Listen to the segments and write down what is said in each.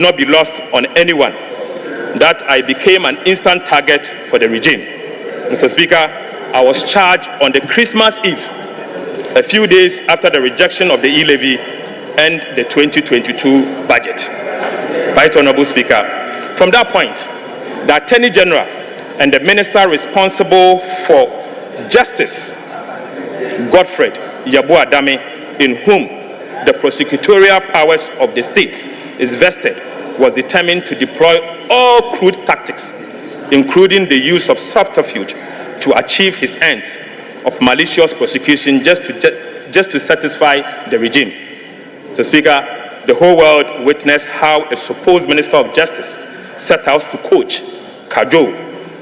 not be lost on anyone that I became an instant target for the regime. Mr. Speaker, I was charged on the Christmas Eve, a few days after the rejection of the e-levy and the 2022 budget. Right Honorable Speaker, from that point, the Attorney General and the Minister responsible for Justice, Godfred Yeboah-Dame, in whom the prosecutorial powers of the state is vested, was determined to deploy all crude tactics, including the use of subterfuge, to achieve his ends of malicious prosecution just to satisfy the regime. Mr. Speaker, the whole world witnessed how a supposed Minister of Justice set out to coach, cajole,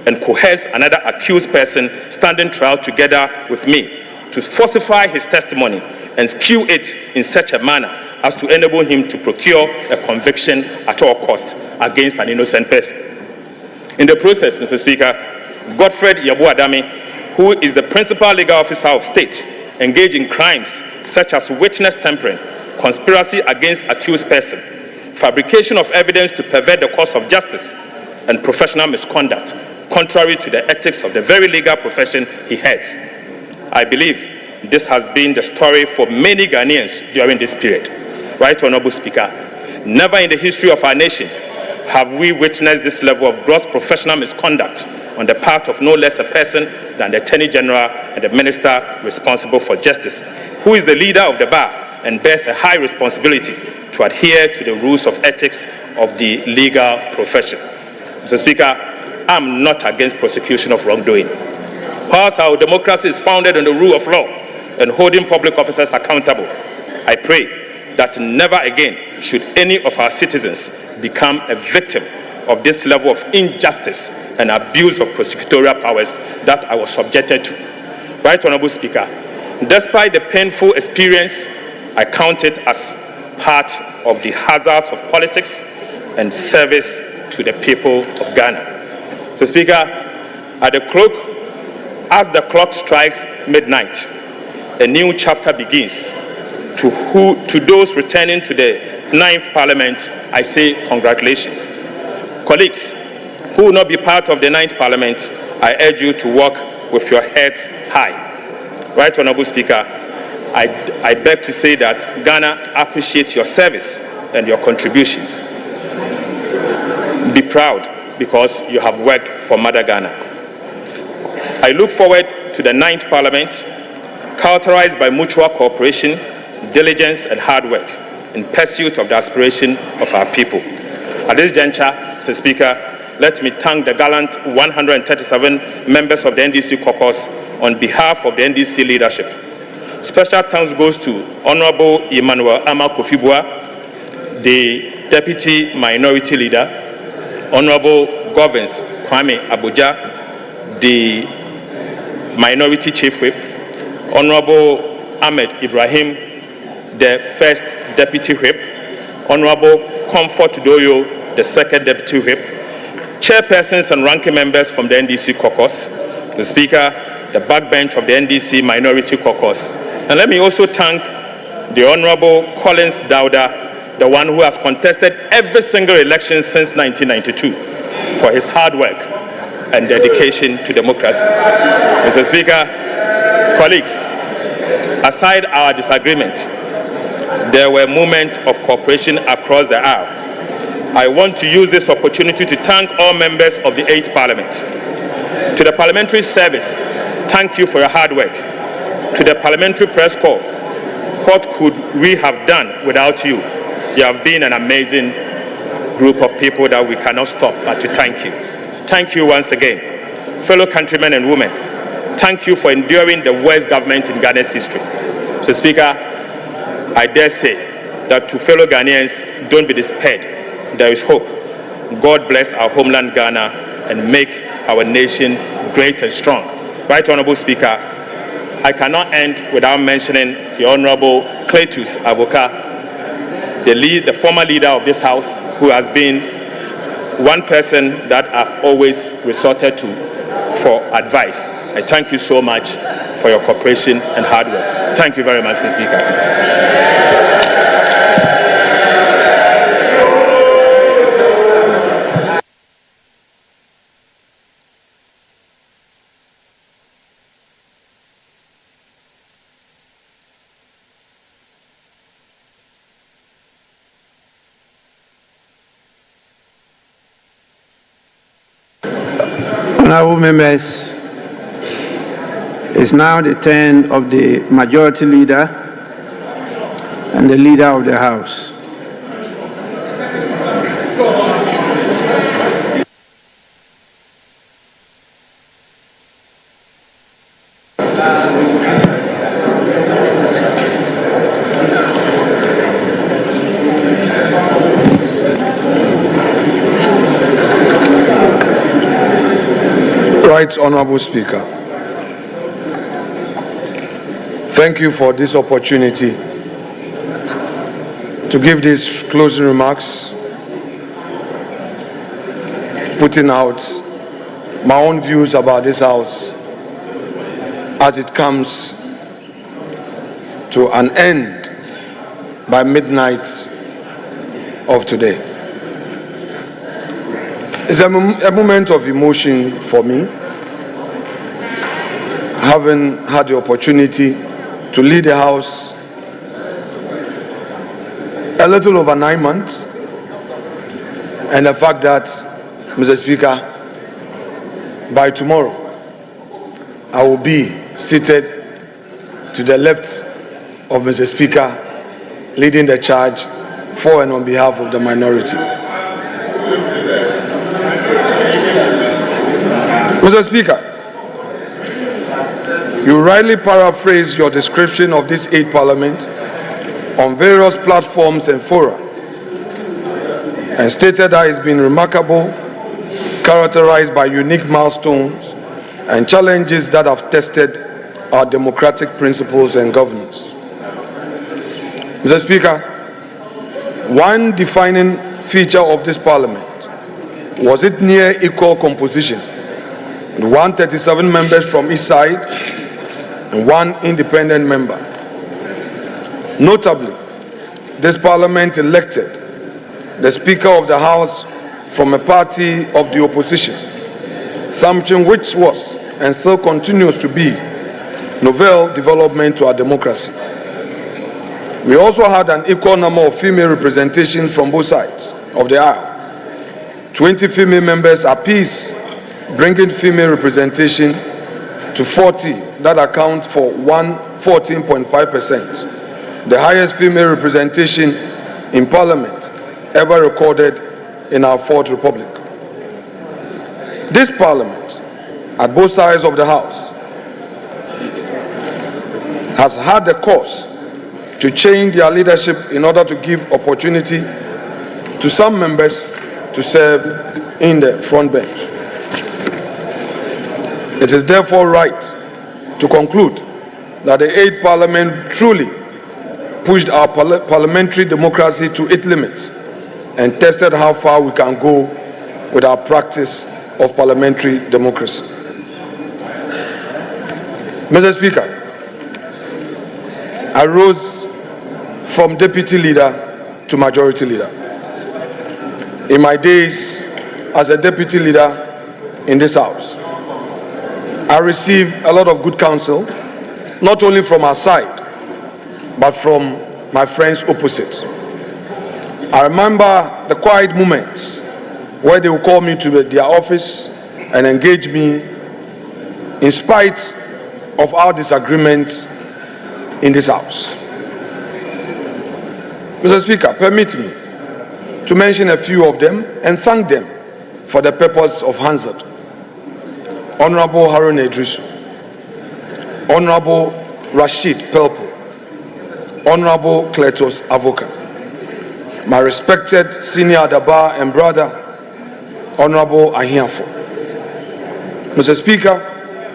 and coerce another accused person standing trial together with me to falsify his testimony and skew it in such a manner as to enable him to procure a conviction at all costs against an innocent person. In the process, Mr. Speaker, Godfred Yeboah-Dame, who is the principal legal officer of state, engaged in crimes such as witness tampering, conspiracy against accused person, fabrication of evidence to pervert the course of justice, and professional misconduct, contrary to the ethics of the very legal profession he heads. I believe this has been the story for many Ghanaians during this period. Right Honorable Speaker, never in the history of our nation have we witnessed this level of gross professional misconduct on the part of no less a person than the Attorney General and the Minister responsible for Justice, who is the leader of the bar and bears a high responsibility to adhere to the rules of ethics of the legal profession. Mr. Speaker, I'm not against prosecution of wrongdoing. Whilst our democracy is founded on the rule of law and holding public officers accountable, I pray that never again should any of our citizens become a victim of this level of injustice and abuse of prosecutorial powers that I was subjected to. Right Honorable Speaker, despite the painful experience, I count it as part of the hazards of politics and service to the people of Ghana. So Speaker, as the clock strikes midnight, a new chapter begins. To those returning to the 9th Parliament, I say congratulations. Colleagues who will not be part of the 9th Parliament, I urge you to walk with your heads high. Right Honorable Speaker, I beg to say that Ghana appreciates your service and your contributions. Be proud because you have worked for Mother Ghana. I look forward to the 9th Parliament, characterized by mutual cooperation, diligence and hard work in pursuit of the aspiration of our people. At this juncture, Mr. Speaker, let me thank the gallant 137 members of the NDC caucus on behalf of the NDC leadership. Special thanks goes to Honorable Emmanuel Ama Kofi-Boah, the Deputy Minority Leader, Honorable Govins Kwame Abuja, the Minority Chief Whip, Honorable Ahmed Ibrahim, the First Deputy Whip, Honorable Comfort Doyo, the Second Deputy Whip, chairpersons and ranking members from the NDC caucus, the Speaker, the backbench of the NDC Minority Caucus. And let me also thank the Honorable Collins Dauda, the one who has contested every single election since 1992, for his hard work and dedication to democracy. Mr. Speaker, colleagues, aside our disagreement, there were moments of cooperation across the aisle. I want to use this opportunity to thank all members of the 8th Parliament. To the Parliamentary Service, thank you for your hard work. To the Parliamentary Press Corps, what could we have done without you? You have been an amazing group of people that we cannot stop but to thank you. Thank you once again. Fellow countrymen and women, thank you for enduring the worst government in Ghana's history. So Speaker, I dare say that to fellow Ghanaians, don't be despaired. There is hope. God bless our homeland Ghana and make our nation great and strong. Right Honorable Speaker, I cannot end without mentioning the Honorable Cletus Avoka, the former leader of this House, who has been one person that I've always resorted to for advice. I thank you so much for your cooperation and hard work. Thank you very much, Mr. Speaker. Honorable members, it's now the turn of the Majority Leader and the Leader of the House. Right Honorable Speaker, thank you for this opportunity to give these closing remarks, putting out my own views about this House as it comes to an end by midnight of today. It's a moment of emotion for me, having had the opportunity to lead the House a little over 9 months, and the fact that, Mr. Speaker, by tomorrow I will be seated to the left of Mr. Speaker, leading the charge for and on behalf of the minority. Mr. Speaker, you rightly paraphrase your description of this 8th Parliament on various platforms and fora, and stated that it's been remarkable, characterized by unique milestones and challenges that have tested our democratic principles and governance. Mr. Speaker, one defining feature of this Parliament was its near equal composition, with 137 members from each side and 1 independent member. Notably, this Parliament elected the Speaker of the House from a party of the opposition, something which was and still continues to be novel development to our democracy. We also had an equal number of female representation from both sides of the aisle, 20 female members apiece, bringing female representation to 40, that account for 14.5%, the highest female representation in Parliament ever recorded in our 4th Republic. This Parliament, at both sides of the House, has had the course to change their leadership in order to give opportunity to some members to serve in the front bench. It is therefore right to conclude that the 8th Parliament truly pushed our parliamentary democracy to its limits and tested how far we can go with our practice of parliamentary democracy. Mr. Speaker, I rose from Deputy Leader to Majority Leader. In my days as a Deputy Leader in this House, I received a lot of good counsel, not only from our side, but from my friends opposite. I remember the quiet moments where they would call me to their office and engage me in spite of our disagreements in this House. Mr. Speaker, permit me to mention a few of them and thank them for the purpose of Hansard. Honorable Harun Idrisu, Honorable Rashid Pelpo, Honorable Kletos Avoka, my respected senior Adaba and brother, Honorable Ahiafo. Mr. Speaker,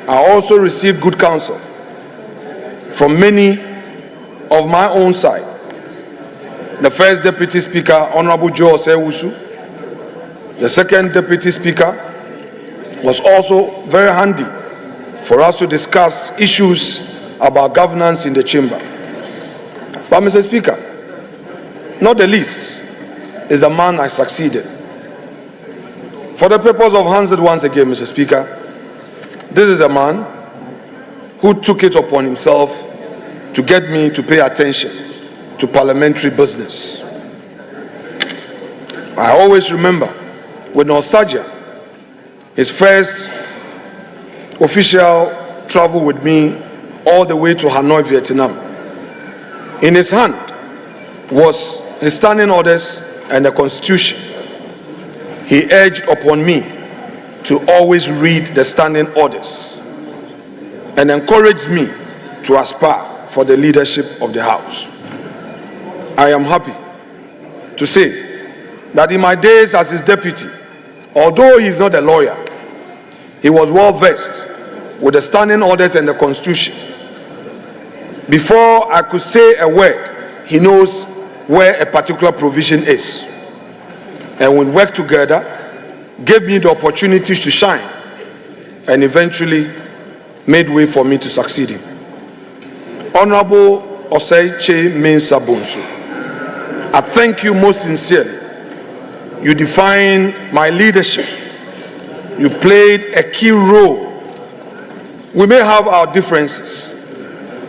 I also received good counsel from many of my own side. The first Deputy Speaker, Honorable Joe Osewusu, the second Deputy Speaker, was also very handy for us to discuss issues about governance in the chamber. But Mr. Speaker, not the least is the man I succeeded. For the purpose of Hansard once again, Mr. Speaker, this is a man who took it upon himself to get me to pay attention to parliamentary business. I always remember with nostalgia his first official traveled with me all the way to Hanoi, Vietnam. In his hand was his standing orders and the Constitution. He urged upon me to always read the standing orders and encouraged me to aspire for the leadership of the House. I am happy to say that in my days as his deputy, although he is not a lawyer, he was well versed with the standing orders and the Constitution. Before I could say a word, he knows where a particular provision is. And we worked together, gave me the opportunities to shine, and eventually made way for me to succeed him. Honorable Osei Che Mensah Bonsu, I thank you most sincerely. You defined my leadership. You played a key role. We may have our differences,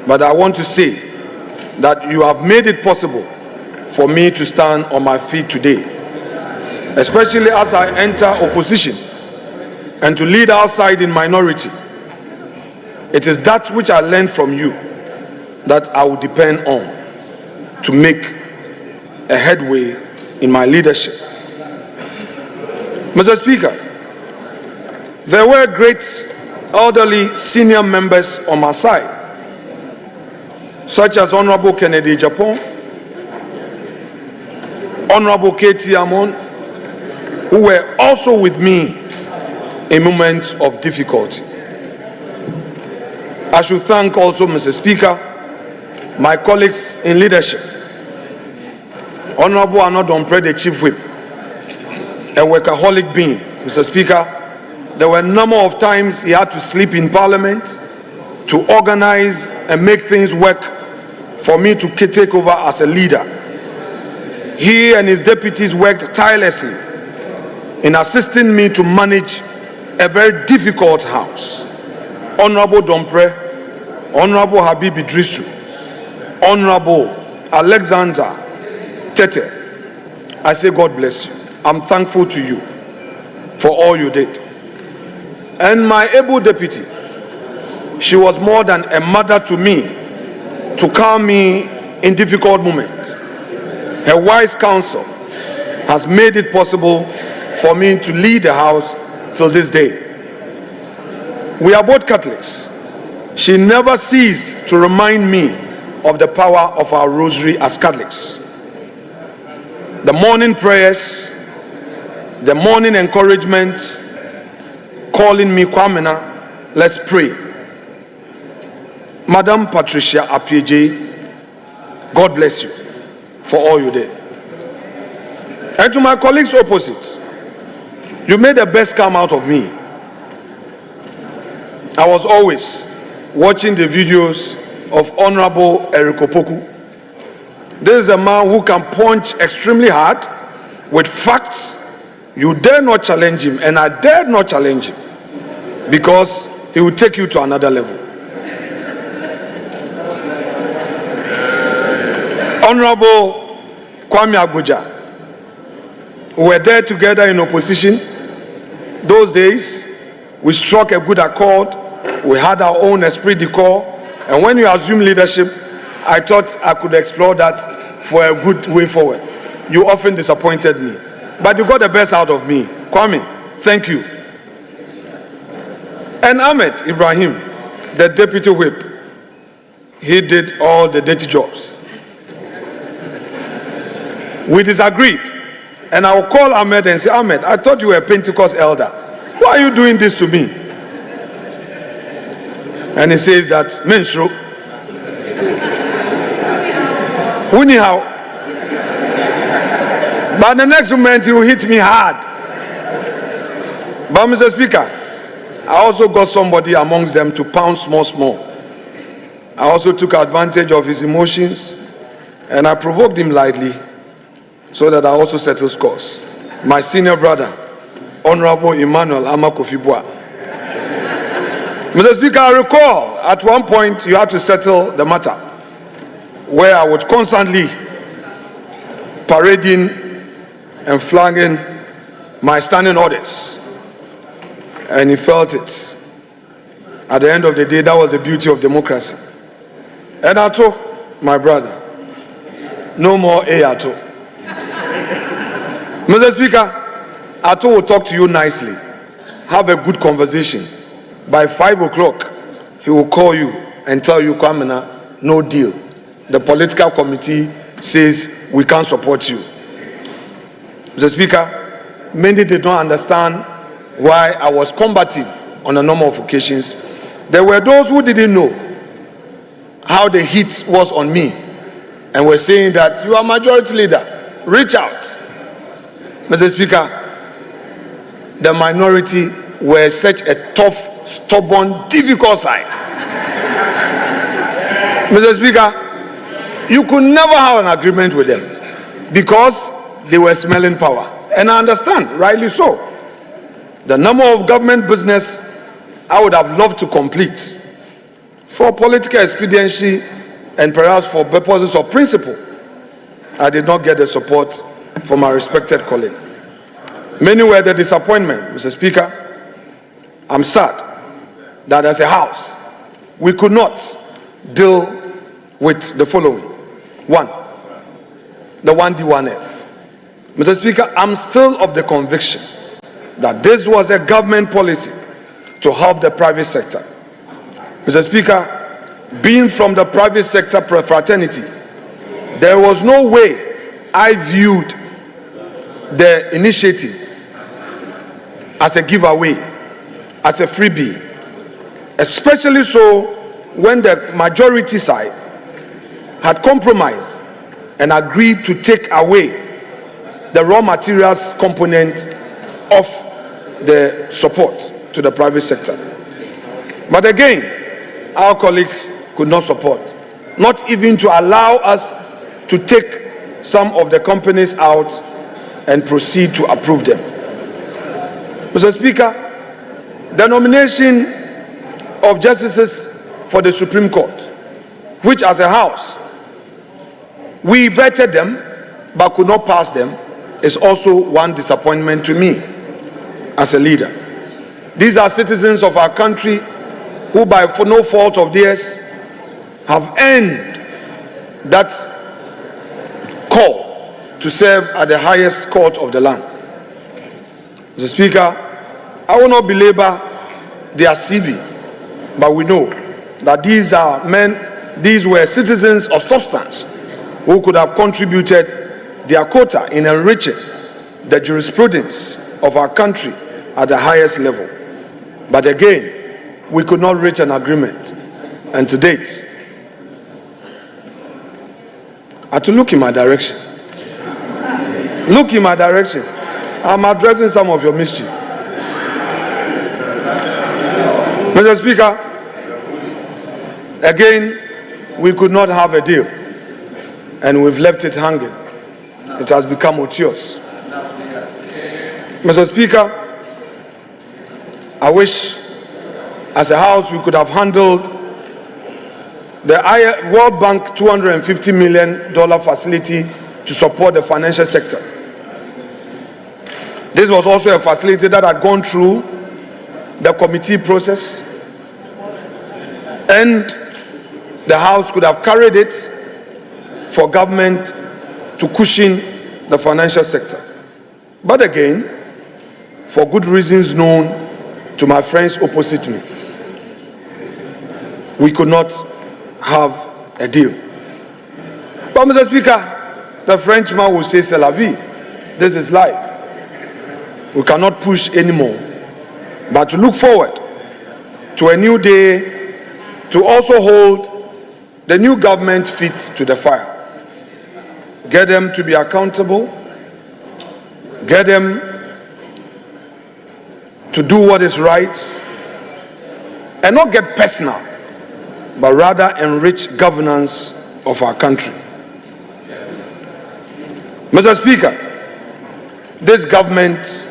but I want to say that you have made it possible for me to stand on my feet today, especially as I enter opposition and to lead outside in minority. It is that which I learned from you that I will depend on to make a headway in my leadership. Mr. Speaker, there were great elderly senior members on my side, such as Honorable Kennedy Japan, Honorable K.T. Amon, who were also with me in moments of difficulty. I should thank also, Mr. Speaker, my colleagues in leadership. Honorable Arnold Dompre, the Chief Whip, a workaholic being. Mr. Speaker, there were a number of times he had to sleep in Parliament to organize and make things work for me to take over as a leader. He and his deputies worked tirelessly in assisting me to manage a very difficult house. Honorable Dompre, Honorable Habib Idrisu, Honorable Alexander Tete, I say God bless you. I'm thankful to you for all you did. And my able deputy, she was more than a mother to me, to calm me in difficult moments. Her wise counsel has made it possible for me to lead the House till this day. We are both Catholics. She never ceased to remind me of the power of our rosary as Catholics. The morning prayers, the morning encouragements, calling me Kwamena, let's pray. Madam Patricia Apieje, God bless you for all you did. And to my colleagues opposite, you made the best come out of me. I was always watching the videos of Honorable Eric Opoku. This is a man who can punch extremely hard with facts. You dare not challenge him, and I dare not challenge him, because he will take you to another level. Honorable Kwame Abuja, we were there together in opposition. Those days, we struck a good accord. We had our own esprit de corps. And when you assumed leadership, I thought I could explore that for a good way forward. You often disappointed me, but you got the best out of me. Kwame, thank you. And Ahmed Ibrahim, the deputy whip, he did all the dirty jobs. We disagreed, and I will call Ahmed and say, Ahmed, I thought you were a Pentecost elder. Why are you doing this to me? And he says that, Mensro, anyhow. But the next moment he will hit me hard. But Mr. Speaker, I also got somebody amongst them to pound small. I also took advantage of his emotions, and I provoked him lightly so that I also settle scores. My senior brother, Honorable Emmanuel Amakofibua. Mr. Speaker, I recall at one point you had to settle the matter where I would constantly parading and flagging my standing orders, and he felt it. At the end of the day, that was the beauty of democracy. And I told my brother, no more Ato. Mr. Speaker, Ato will talk to you nicely. Have a good conversation. By 5 o'clock, he will call you and tell you, Kwamena, no deal. The political committee says we can't support you. Mr. Speaker, many did not understand why I was combative on a number of occasions. There were those who didn't know how the heat was on me and were saying that you are majority leader, reach out. Mr. Speaker, the minority were such a tough, stubborn, difficult side. Mr. Speaker, you could never have an agreement with them because they were smelling power. And I understand, rightly so. The number of government business I would have loved to complete for political expediency and perhaps for purposes of principle, I did not get the support from my respected colleague. Many were the disappointment, Mr. Speaker. I'm sad that as a house, we could not deal with the following. One, the 1D1F. Mr. Speaker, I'm still of the conviction that this was a government policy to help the private sector. Mr. Speaker, being from the private sector fraternity, there was no way I viewed the initiative as a giveaway, as a freebie, especially so when the majority side had compromised and agreed to take away the raw materials component of the support to the private sector. But again, our colleagues could not support, not even to allow us to take some of the companies out and proceed to approve them. Mr. Speaker, the nomination of justices for the Supreme Court, which as a house, we vetted them but could not pass them, is also one disappointment to me as a leader. These are citizens of our country who, for no fault of theirs, have earned that call to serve at the highest court of the land. Mr. Speaker, I will not belabor their CV, but we know that these are men, these were citizens of substance who could have contributed their quota in enriching the jurisprudence of our country at the highest level. But again, we could not reach an agreement. And to date, I had to look in my direction. Look in my direction. I'm addressing some of your mischief. Mr. Speaker, again, we could not have a deal, and we've left it hanging. It has become odious. Mr. Speaker, I wish as a house we could have handled the World Bank $250 million facility to support the financial sector. This was also a facility that had gone through the committee process, and the House could have carried it for government to cushion the financial sector. But again, for good reasons known to my friends opposite me, we could not have a deal. But Mr. Speaker, the Frenchman will say, c'est la vie. This is life. We cannot push anymore, but to look forward to a new day, to also hold the new government feet to the fire. Get them to be accountable, get them to do what is right, and not get personal, but rather enrich governance of our country. Mr. Speaker, this government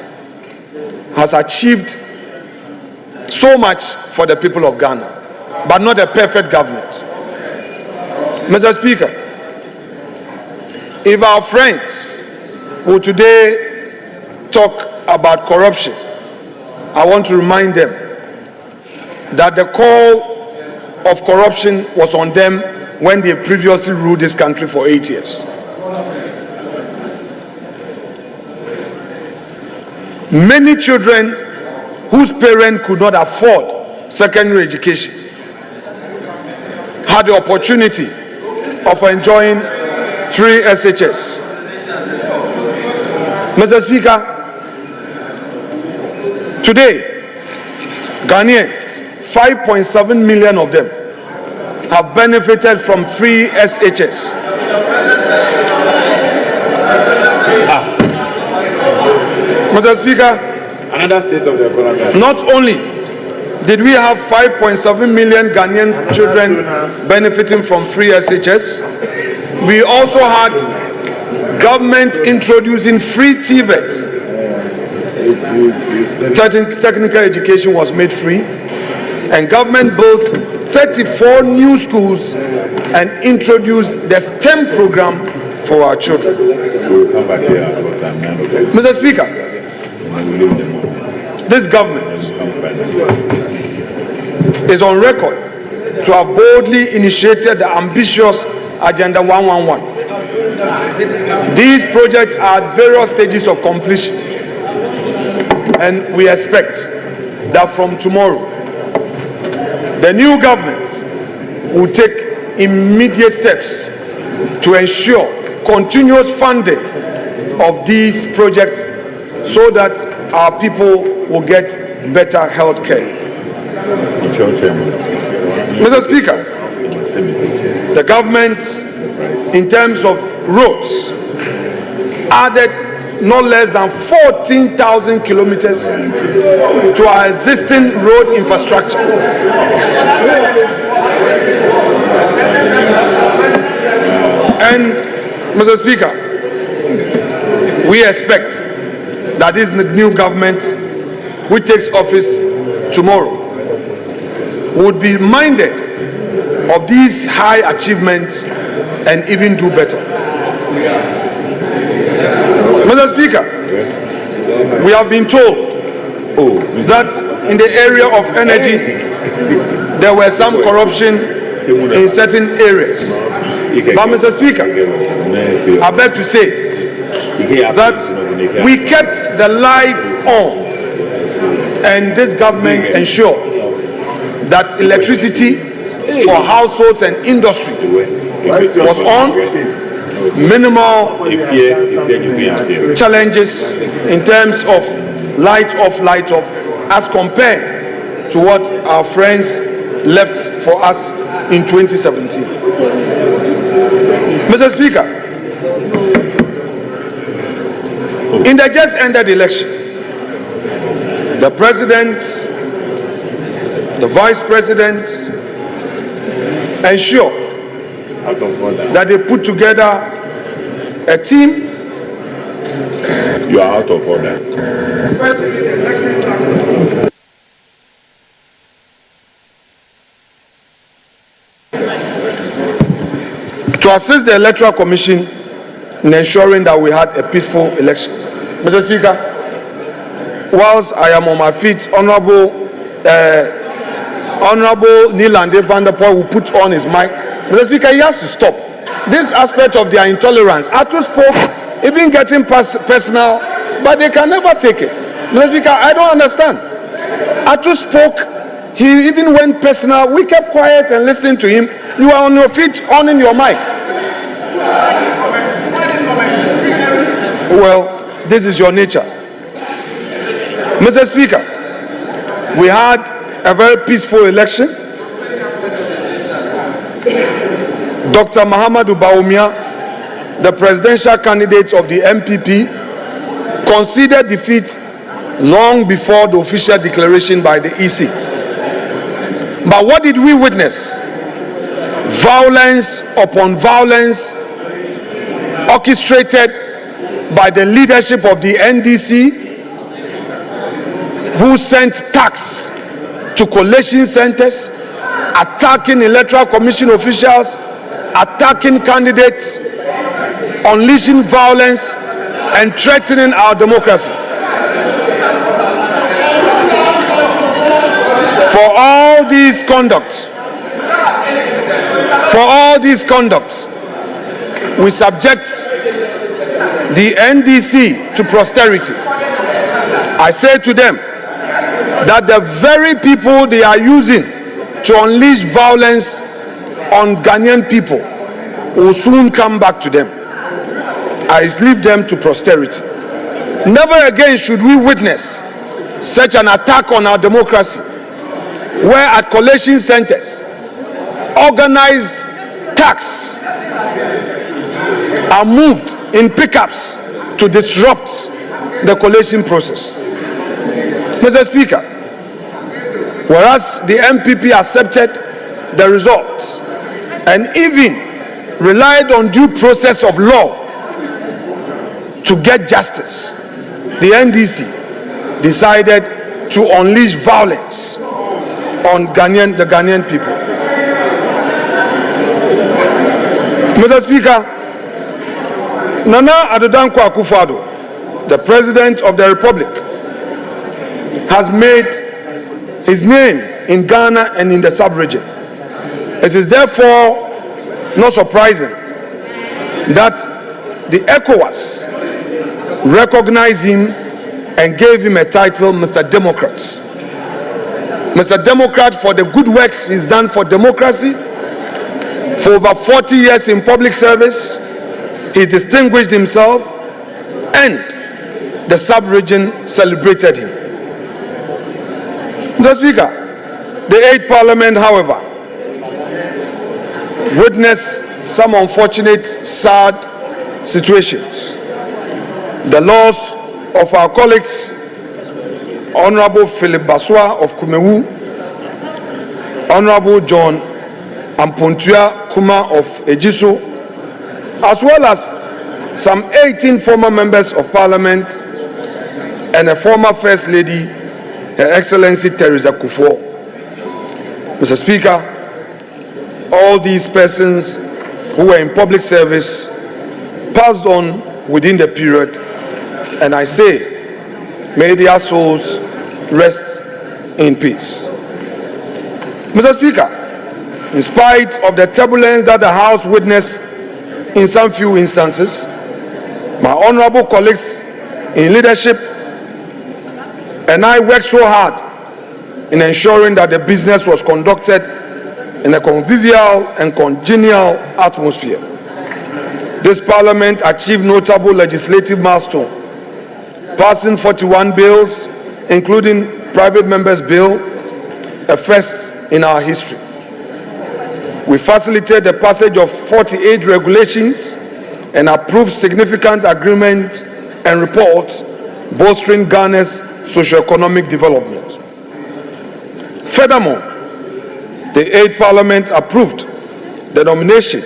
has achieved so much for the people of Ghana, but not a perfect government. Mr. Speaker, if our friends will today talk about corruption, I want to remind them that the call of corruption was on them when they previously ruled this country for 8 years. Many children whose parents could not afford secondary education had the opportunity of enjoying free SHS. Mr. Speaker, today, Ghanaians, 5.7 million of them, have benefited from free SHS. Mr. Speaker, another state of the economy. Not only did we have 5.7 million Ghanaian children benefiting from free SHS, we also had government introducing free TVET. Technical education was made free, and government built 34 new schools and introduced the STEM program for our children. Mr. Speaker, this government is on record to have boldly initiated the ambitious Agenda 111. These projects are at various stages of completion, and we expect that from tomorrow, the new government will take immediate steps to ensure continuous funding of these projects so that our people will get better health care. Mr. Speaker, the government, in terms of roads, added no less than 14,000 kilometers to our existing road infrastructure. And, Mr. Speaker, we expect that this new government, which takes office tomorrow, would be minded of these high achievements and even do better. Mr. Speaker, we have been told that in the area of energy, there were some corruption in certain areas. But, Mr. Speaker, I beg to say that we kept the lights on, and this government ensured that electricity for households and industry was on. Minimal challenges in terms of light off as compared to what our friends left for us in 2017. Mr. Speaker, in the just ended election, the president, the vice president ensured that they put together a team. You are out of order. To assist the Electoral Commission in ensuring that we had a peaceful election. Mr. Speaker, whilst I am on my feet, Honorable Nielande van der Poel will put on his mic. Mr. Speaker, he has to stop. This aspect of their intolerance, Atu spoke, even getting personal, but they can never take it. Mr. Speaker, I don't understand. Atu spoke, he even went personal. We kept quiet and listened to him. You are on your feet, on in your mic. Well, this is your nature. Mr. Speaker, we had a very peaceful election. Dr. Mahamadou Bawumia, the presidential candidate of the MPP, conceded defeat long before the official declaration by the EC. But what did we witness? Violence upon violence orchestrated by the leadership of the NDC, who sent thugs to collation centers, attacking Electoral Commission officials, attacking candidates, unleashing violence, and threatening our democracy. For all these conducts, we subject the NDC to posterity. I say to them that the very people they are using to unleash violence on Ghanaian people will soon come back to them. I leave them to posterity. Never again should we witness such an attack on our democracy, where at collation centers, organized thugs are moved in pickups to disrupt the collation process. Mr. Speaker, whereas the MPP accepted the results and even relied on due process of law to get justice, the NDC decided to unleash violence on the Ghanaian people. Mr. Speaker, Nana Addo Dankwa Akufo-Addo, the President of the Republic, has made his name in Ghana and in the sub-region. It is therefore not surprising that the ECOWAS recognized him and gave him a title, Mr. Democrat. Mr. Democrat for the good works he's done for democracy. For over 40 years in public service, he distinguished himself, and the sub-region celebrated him. Mr. Speaker, the 8th Parliament, however, witnessed some unfortunate, sad situations. The loss of our colleagues, Honorable Philip Baswa of Kumewu, Honorable John Ampontua Kuma of Ejiso, as well as some 18 former members of Parliament and a former First Lady, Her Excellency Teresa Kufuor. Mr. Speaker, all these persons who were in public service passed on within the period, and I say, may their souls rest in peace. Mr. Speaker, in spite of the turbulence that the House witnessed in some few instances, my honorable colleagues in leadership and I worked so hard in ensuring that the business was conducted in a convivial and congenial atmosphere. This Parliament achieved notable legislative milestones, passing 41 bills, including Private Members' Bill, a first in our history. We facilitated the passage of 48 regulations and approved significant agreements and reports bolstering Ghana's socio-economic development. Furthermore, the 8th Parliament approved the nomination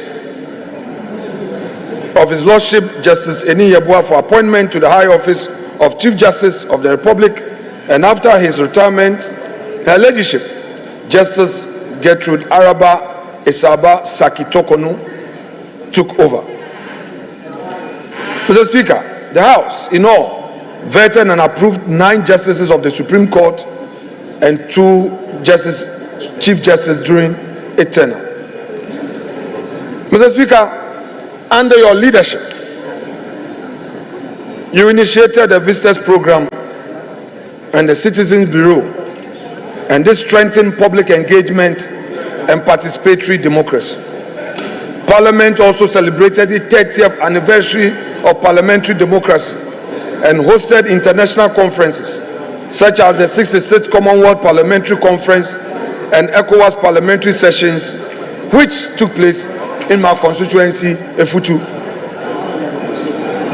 of His Lordship Justice Eni Yeboah for appointment to the High Office of Chief Justice of the Republic, and after his retirement, Her Ladyship Justice Gertrude Araba Esaba Saki-Tokonu took over. Mr. Speaker, the House in all vetted and approved 9 justices of the Supreme Court and 2 Chief Justices during a tenure. Mr. Speaker, under your leadership, you initiated the Visitors Program and the Citizens Bureau, and this strengthened public engagement and participatory democracy. Parliament also celebrated the 30th anniversary of parliamentary democracy and hosted international conferences such as the 66th Commonwealth Parliamentary Conference and ECOWAS parliamentary sessions, which took place in my constituency, Efutu.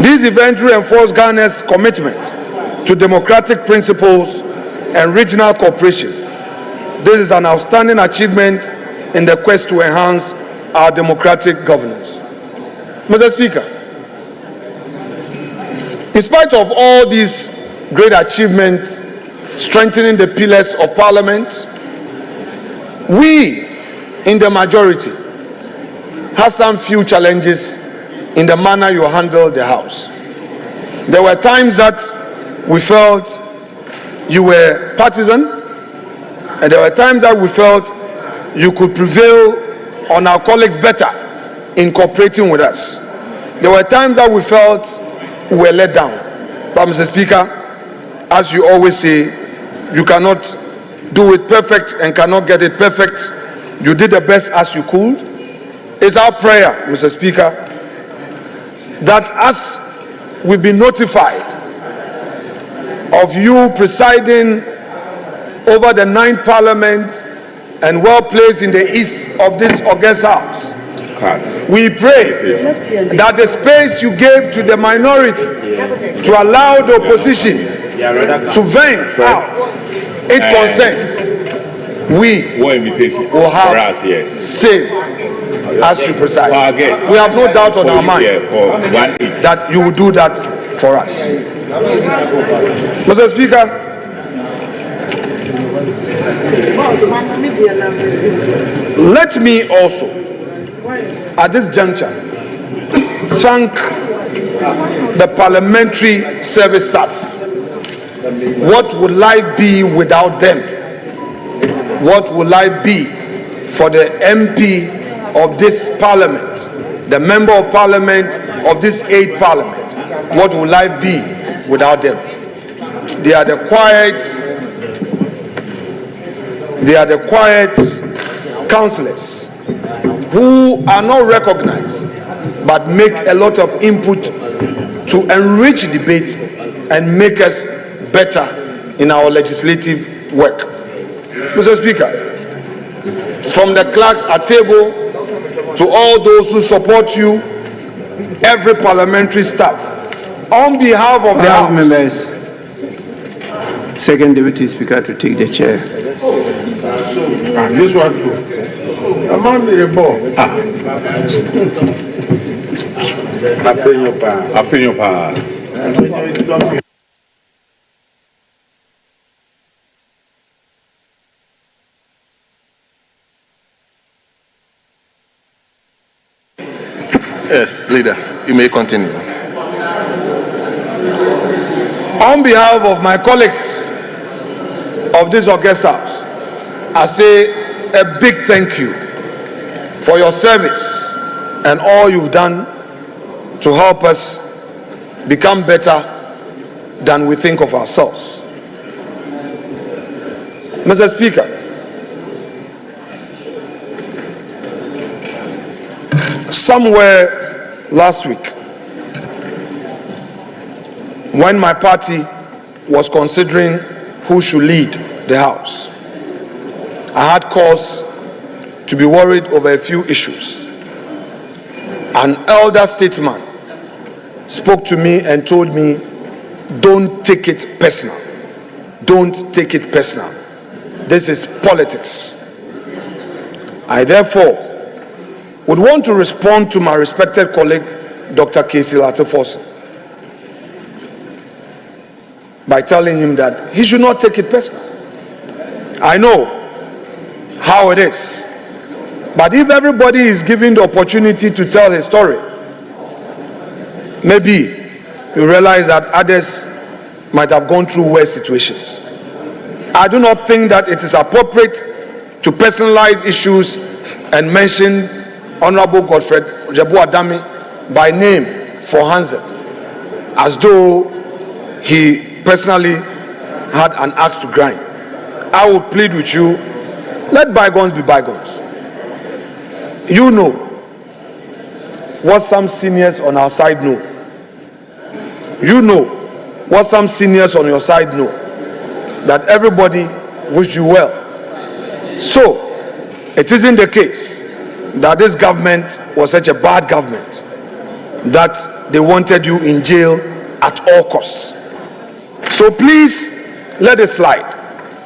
These events reinforce Ghana's commitment to democratic principles and regional cooperation. This is an outstanding achievement in the quest to enhance our democratic governance. Mr. Speaker, in spite of all these great achievements strengthening the pillars of Parliament, we in the majority have some few challenges in the manner you handle the House. There were times that we felt you were partisan And there were times that we felt you could prevail on our colleagues better in cooperating with us. There were times that we felt we were let down. But Mr. Speaker, as you always say, you cannot do it perfect and cannot get it perfect. You did the best as you could. It's our prayer, Mr. Speaker, that as we've been notified of you presiding over the 9th Parliament and well placed in the east of this august house, we pray that the space you gave to the minority to allow the opposition to vent out its concerns, we will have same as you preside. We have no doubt on our mind that you will do that for us. Mr. Speaker, let me also, at this juncture, thank the parliamentary service staff. What would life be without them? What would life be for the MP of this parliament, the member of parliament of this 8th parliament? What would life be without them? They are the quiet councillors who are not recognized but make a lot of input to enrich debate and make us better in our legislative work. Mr. Speaker, from the clerks at table to all those who support you, every parliamentary staff, on behalf of the House, members, Second Deputy Speaker to take the chair. This one too. Among the ball. I feel your power. Yes, leader, you may continue. On behalf of my colleagues of this august house, I say a big thank you for your service and all you've done to help us become better than we think of ourselves. Mr. Speaker, somewhere last week, when my party was considering who should lead the House, I had cause to be worried over a few issues. An elder statesman spoke to me and told me, don't take it personal. Don't take it personal. This is politics. I therefore would want to respond to my respected colleague, Dr. Casey Latefoss, by telling him that he should not take it personal. I know how it is, but if everybody is given the opportunity to tell his story, maybe you realize that others might have gone through worse situations. I do not think that it is appropriate to personalize issues and mention Honorable Godfred Jabu Adami by name for Hansen, as though he personally had an axe to grind. I would plead with you, let bygones be bygones. You know what some seniors on our side know. You know what some seniors on your side know, that everybody wished you well. So, it isn't the case that this government was such a bad government that they wanted you in jail at all costs. So please, let it slide.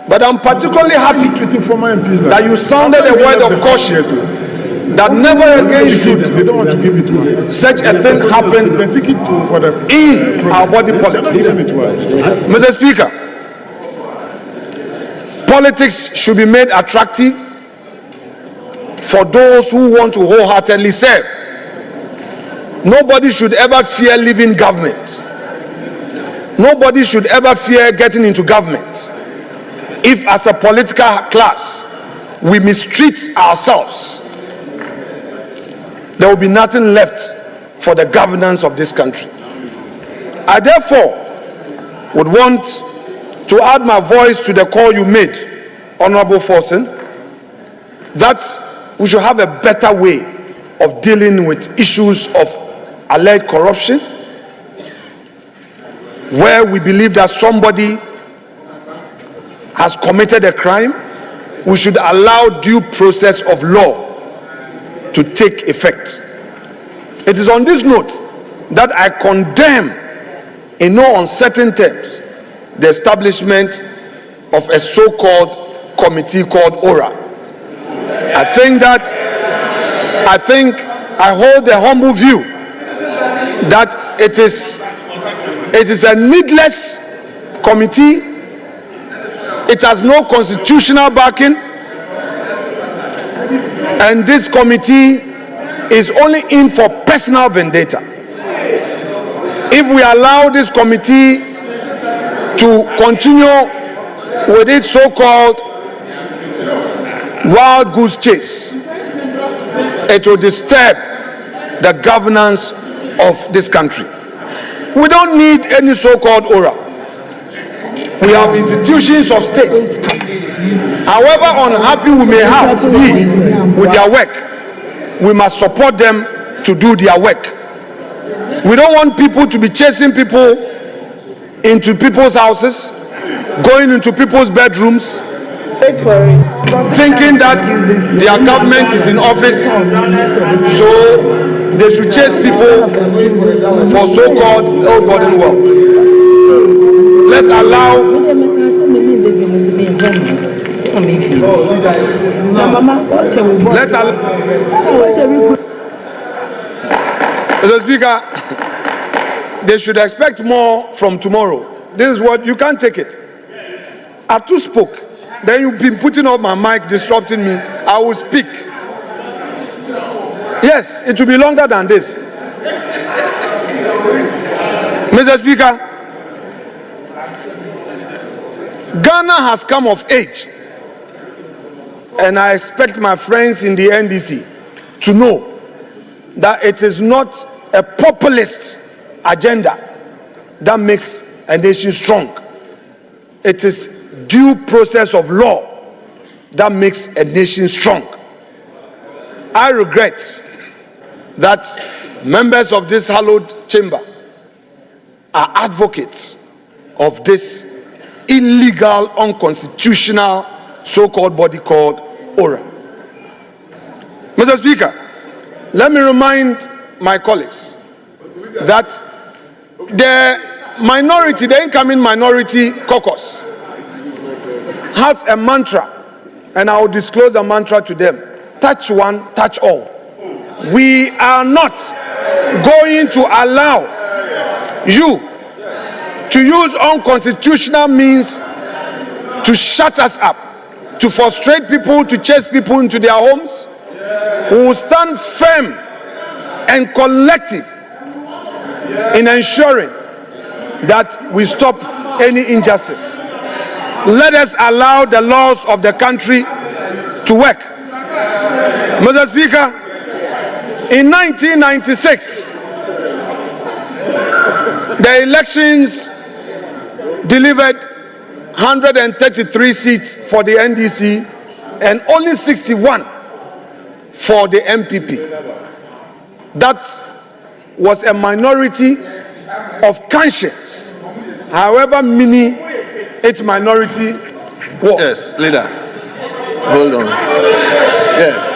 But I'm particularly happy that you sounded a word of caution that never again should such a thing happen in our body politics. Mr. Speaker, politics should be made attractive for those who want to wholeheartedly serve. Nobody should ever fear leaving government. Nobody should ever fear getting into government. if as a political class we mistreat ourselves, there will be nothing left for the governance of this country. I therefore would want to add my voice to the call you made, Honorable Forson, that we should have a better way of dealing with issues of alleged corruption, where we believe that somebody has committed a crime. We should allow due process of law to take effect. It is on this note that I condemn in no uncertain terms the establishment of a so-called committee called ORA. I hold the humble view that it is a needless committee. It has no constitutional backing, and this committee is only in for personal vendetta. If we allow this committee to continue with its so-called wild goose chase, it will disturb the governance of this country. We don't need any so-called aura. We have institutions of state. However unhappy we may have to be with their work, we must support them to do their work. We don't want people to be chasing people into people's houses, going into people's bedrooms, thinking that their government is in office, so they should chase people for so-called ill-gotten wealth. Let's allow Mr. Speaker, they should expect more from tomorrow. This is what, you can't take it. I've too spoke. Then you've been putting up my mic, disrupting me. I will speak. Yes, it will be longer than this. Mr. Speaker, Ghana has come of age, and I expect my friends in the NDC to know that it is not a populist agenda that makes a nation strong. It is due process of law that makes a nation strong. I regret that members of this hallowed chamber are advocates of this illegal, unconstitutional, so-called body called ORA. Mr. Speaker, let me remind my colleagues that the incoming minority caucus has a mantra, and I will disclose a mantra to them: touch one, touch all. We are not going to allow you to use unconstitutional means to shut us up, to frustrate people, to chase people into their homes. We will stand firm and collective in ensuring that we stop any injustice. Let us allow the laws of the country to work. Mr. Speaker, in 1996, the elections delivered 133 seats for the NDC and only 61 for the MPP. That was a minority of conscience, however many its minority was. Yes, leader. Hold on. Yes.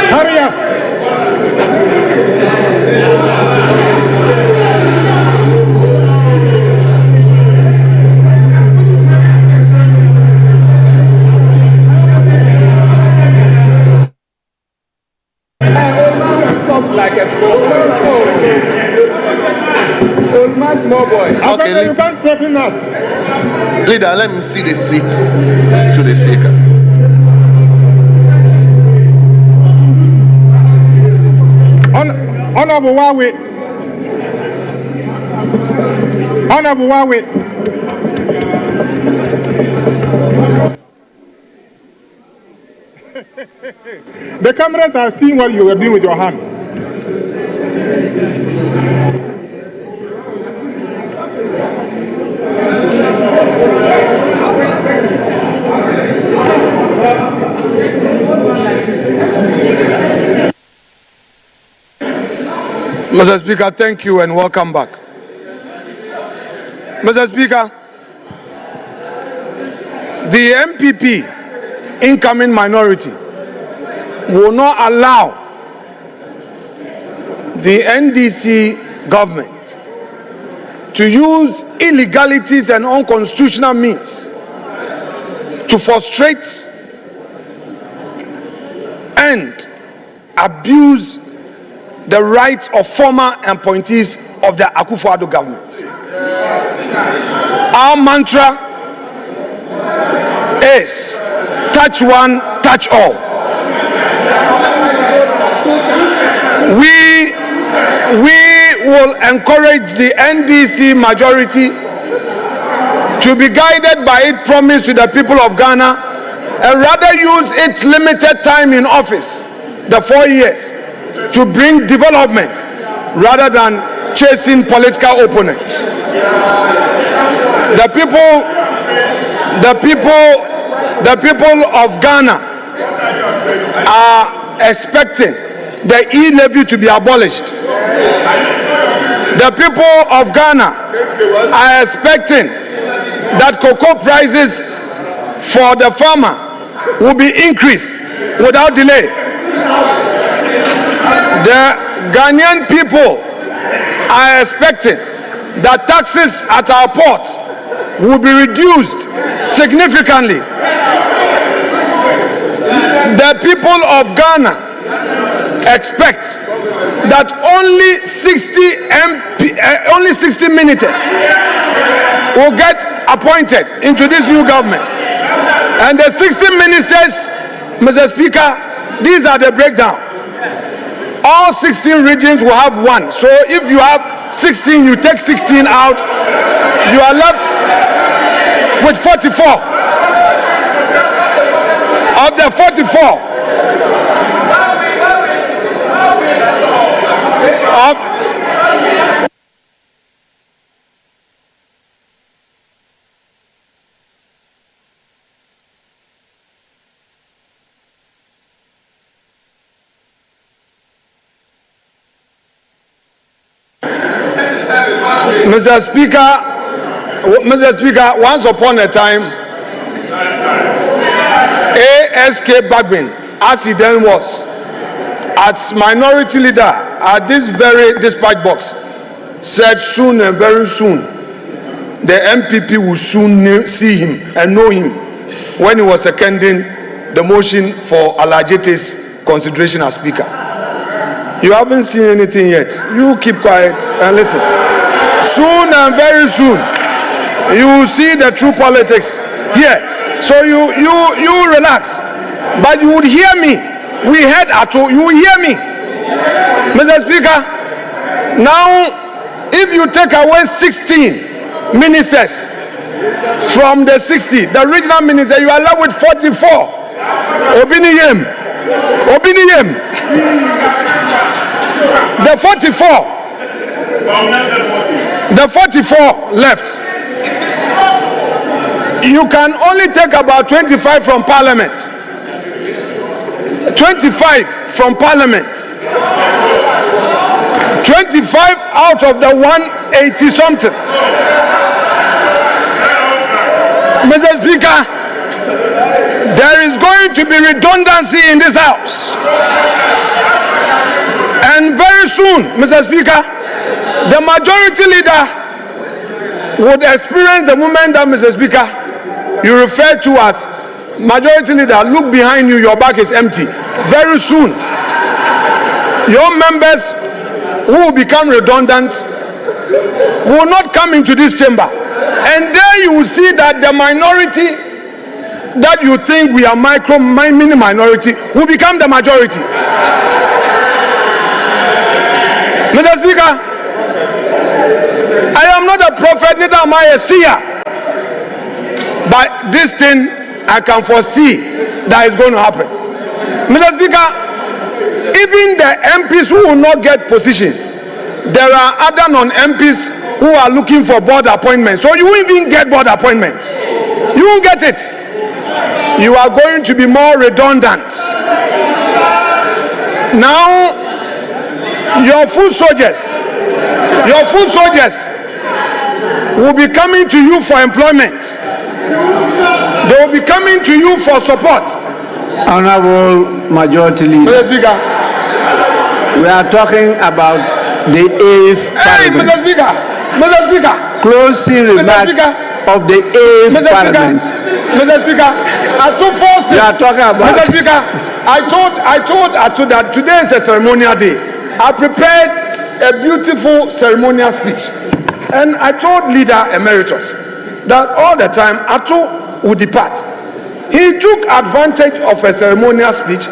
Hurry up. Like a old man, small boy. Okay, You can't threaten us. leader, let me see the seat to the speaker. Honorable Wawe. Honorable Wawe. The cameras are seeing what you were doing with your hand. Mr. Speaker, thank you and welcome back. Mr. Speaker, the MPP, incoming minority, will not allow the NDC government to use illegalities and unconstitutional means to frustrate and abuse the rights of former appointees of the Akufo-Addo government. Our mantra is touch one, touch all. We will encourage the NDC majority to be guided by its promise to the people of Ghana and rather use its limited time in office, the 4 years, to bring development rather than chasing political opponents. The people of Ghana are expecting the e-levy to be abolished. The people of Ghana are expecting that cocoa prices for the farmer will be increased without delay. The Ghanaian people are expecting that taxes at our ports will be reduced significantly. The people of Ghana expect that only 60 ministers will get appointed into this new government. And the 60 ministers, Mr. Speaker, these are the breakdown. All 16 regions will have one. So if you have 16, you take 16 out, you are left with 44. Of the 44, Mr. Speaker, once upon a time, ASK Bagbin, as he then was, as minority leader at this very dispatch box, said soon and very soon, the MPP will soon see him and know him when he was seconding the motion for Alajete's consideration as Speaker. You haven't seen anything yet. You keep quiet and listen. Soon and very soon, you will see the true politics here. So you relax. But you would hear me. We heard at all. You will hear me. Mr. Speaker, now if you take away 16 ministers from the 60, the regional minister, you are left with 44. Obiniyem. The 44 left. You can only take about 25 from Parliament. 25 from Parliament. 25 out of the 180 something. Mr. Speaker, there is going to be redundancy in this house. And very soon, Mr. Speaker, the majority leader would experience the moment that, Mr. Speaker, you refer to as majority leader. Look behind you, your back is empty. Very soon, your members who will become redundant will not come into this chamber. And there you will see that the minority that you think we are mini minority will become the majority. Speaker, I am not a prophet, neither am I a seer. But this thing I can foresee that is going to happen. Mr. Speaker, even the MPs who will not get positions, there are other non-MPs who are looking for board appointments. So you won't even get board appointments. You won't get it. You are going to be more redundant. Now, your foot soldiers will be coming to you for employment. They will be coming to you for support. Honorable Majority Leader, Mr. Speaker, we are talking about the 8th Parliament. Mr. Speaker, Closing remarks of the 8th Parliament. Mr. Speaker, I told We are talking about. Mr. Speaker, I told Atu that today is a ceremonial day. I prepared a beautiful ceremonial speech, and I told Leader Emeritus that all the time Atu would depart. He took advantage of a ceremonial speech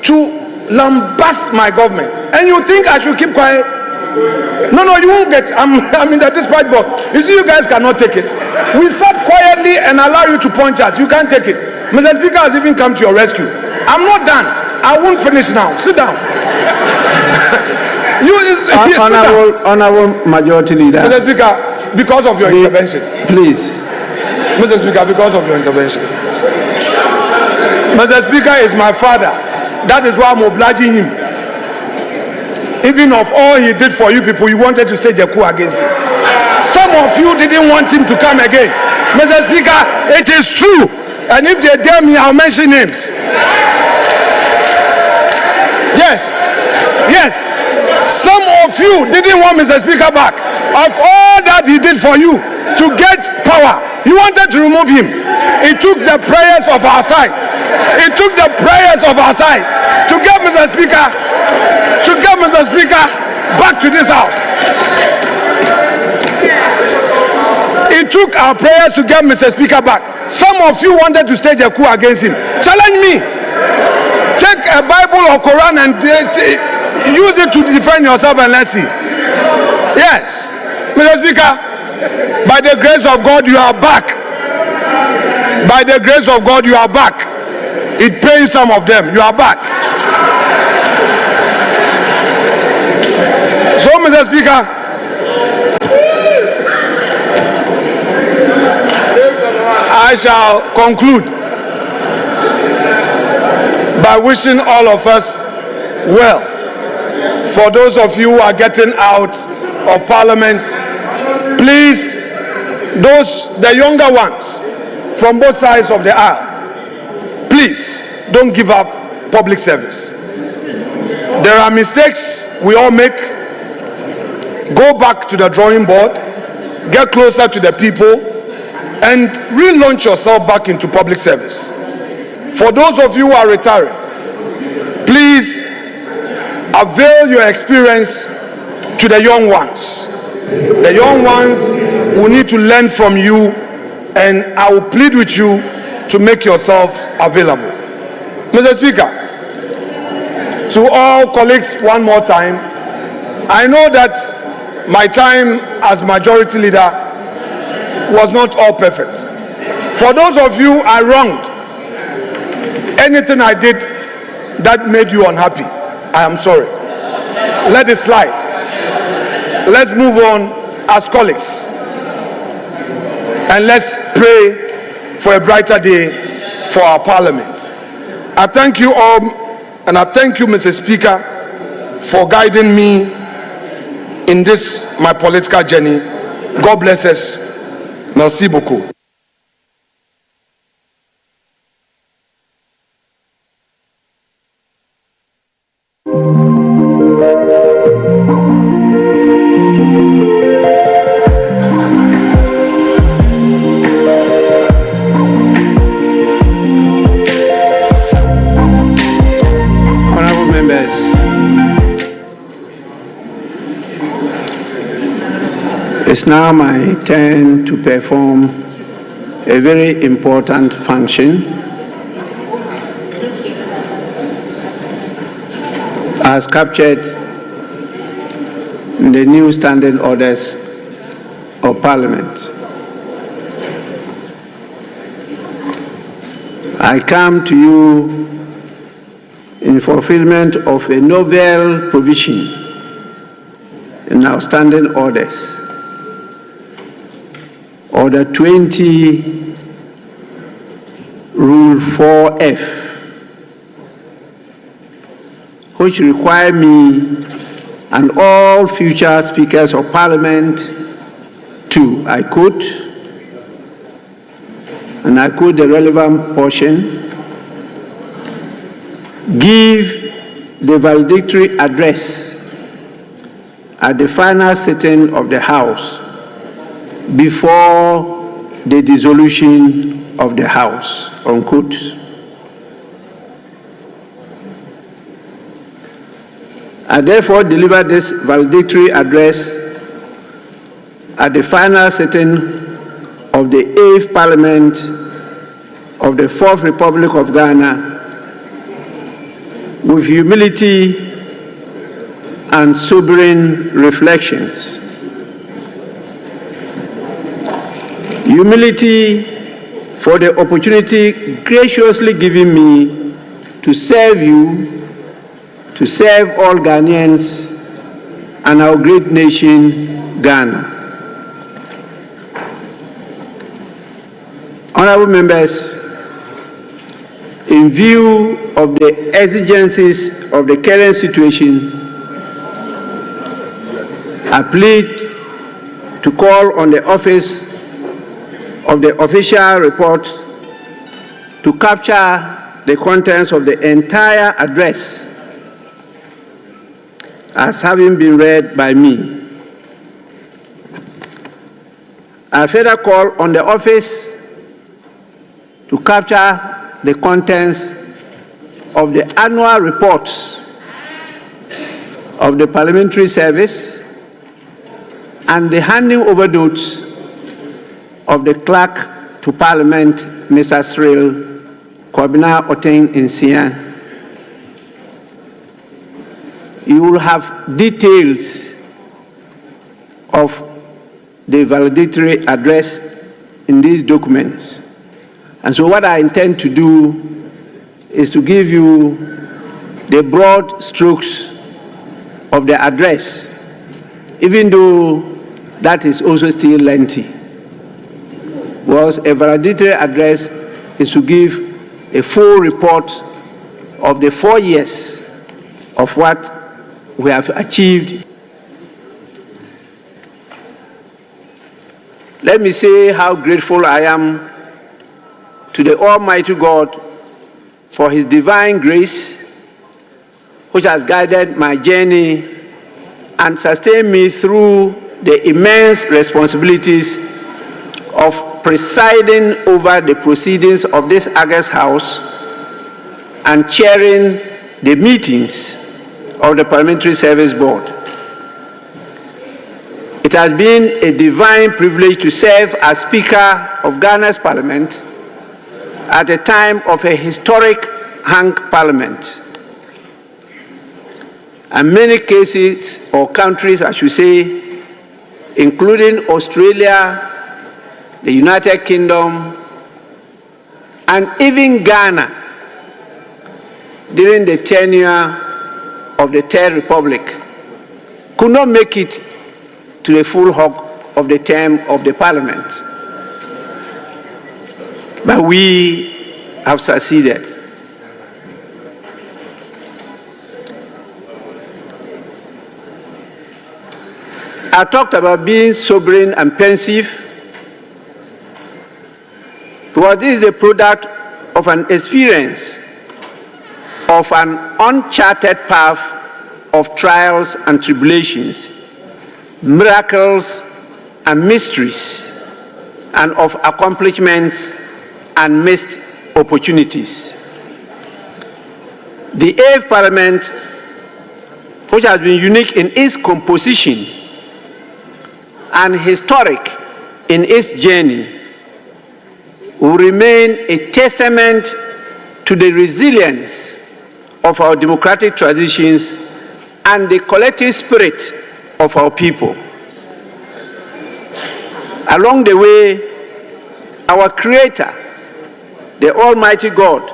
to lambast my government. And you think I should keep quiet? No, you won't get. I'm in the dispatch box. You see, you guys cannot take it. We sat quietly and allow you to punch us. You can't take it. Mr. Speaker has even come to your rescue. I'm not done. I won't finish now. Sit down. Honorable Majority Leader. Mr. Speaker, because of your intervention. Please. Mr. Speaker, because of your intervention. Mr. Speaker is my father. That is why I'm obliging him. Even of all he did for you people, you wanted to stage a coup against him. Some of you didn't want him to come again. Mr. Speaker, it is true. And if they dare me, I'll mention names. Yes. Some of you didn't want Mr. Speaker back. Of all that he did for you to get power, you wanted to remove him. It took the prayers of our side. It took the prayers of our side to get Mr. Speaker back to this house. It took our prayers to get Mr. Speaker back. Some of you wanted to stage a coup against him. Challenge me. Take a Bible or Quran and use it to defend yourself, and let's see. Yes. Mr. Speaker, by the grace of God, you are back. By the grace of God, you are back. It pains some of them. You are back. So, Mr. Speaker, I shall conclude by wishing all of us well. For those of you who are getting out of Parliament, please, the younger ones from both sides of the aisle, please don't give up public service. There are mistakes we all make. Go back to the drawing board, get closer to the people, and relaunch yourself back into public service. For those of you who are retiring, please avail your experience to the young ones. The young ones will need to learn from you, and I will plead with you to make yourselves available. Mr. Speaker, to all colleagues one more time, I know that my time as majority leader was not all perfect. For those of you I wronged, anything I did that made you unhappy, I am sorry. Let it slide. Let's move on as colleagues, and let's pray for a brighter day for our Parliament. I thank you all, and I thank you, Mr. Speaker, for guiding me in this, my political journey. God bless us. Merci beaucoup. Honorable members, it's now my turn to perform a very important function as captured in the new standing orders of Parliament. I come to you in fulfillment of a novel provision in our standing orders, Order 20, Rule 4F, which require me and all future speakers of Parliament to, I quote the relevant portion, give the valedictory address at the final sitting of the House before the dissolution of the House, unquote. I therefore deliver this valedictory address at the final sitting of the 8th Parliament of the 4th Republic of Ghana with humility and sobering reflections. Humility for the opportunity graciously given me to serve you, to serve all Ghanaians and our great nation, Ghana. Honorable members, in view of the exigencies of the current situation, I plead to call on the Office of the Official Report to capture the contents of the entire address as having been read by me. I further call on the Office to capture the contents of the annual reports of the Parliamentary Service and the handing over notes of the Clerk to Parliament, Mr. Cyril Kwabena Oteng Nsia. You will have details of the valedictory address in these documents. And so what I intend to do is to give you the broad strokes of the address, even though that is also still lengthy. Because a valedictory address is to give a full report of the 4 years of what we have achieved. Let me say how grateful I am to the Almighty God for His divine grace, which has guided my journey and sustained me through the immense responsibilities of presiding over the proceedings of this August House and chairing the meetings of the Parliamentary Service Board. It has been a divine privilege to serve as Speaker of Ghana's Parliament at a time of a historic hung Parliament. And many cases or countries, I should say, including Australia, the United Kingdom, and even Ghana during the tenure of the Third Republic, could not make it to the full hog of the term of the Parliament. But we have succeeded. I talked about being sobering and pensive, because this is a product of an experience of an uncharted path of trials and tribulations, miracles and mysteries, and of accomplishments and missed opportunities. The 8th Parliament, which has been unique in its composition and historic in its journey, will remain a testament to the resilience of our democratic traditions and the collective spirit of our people. Along the way, our Creator, the Almighty God,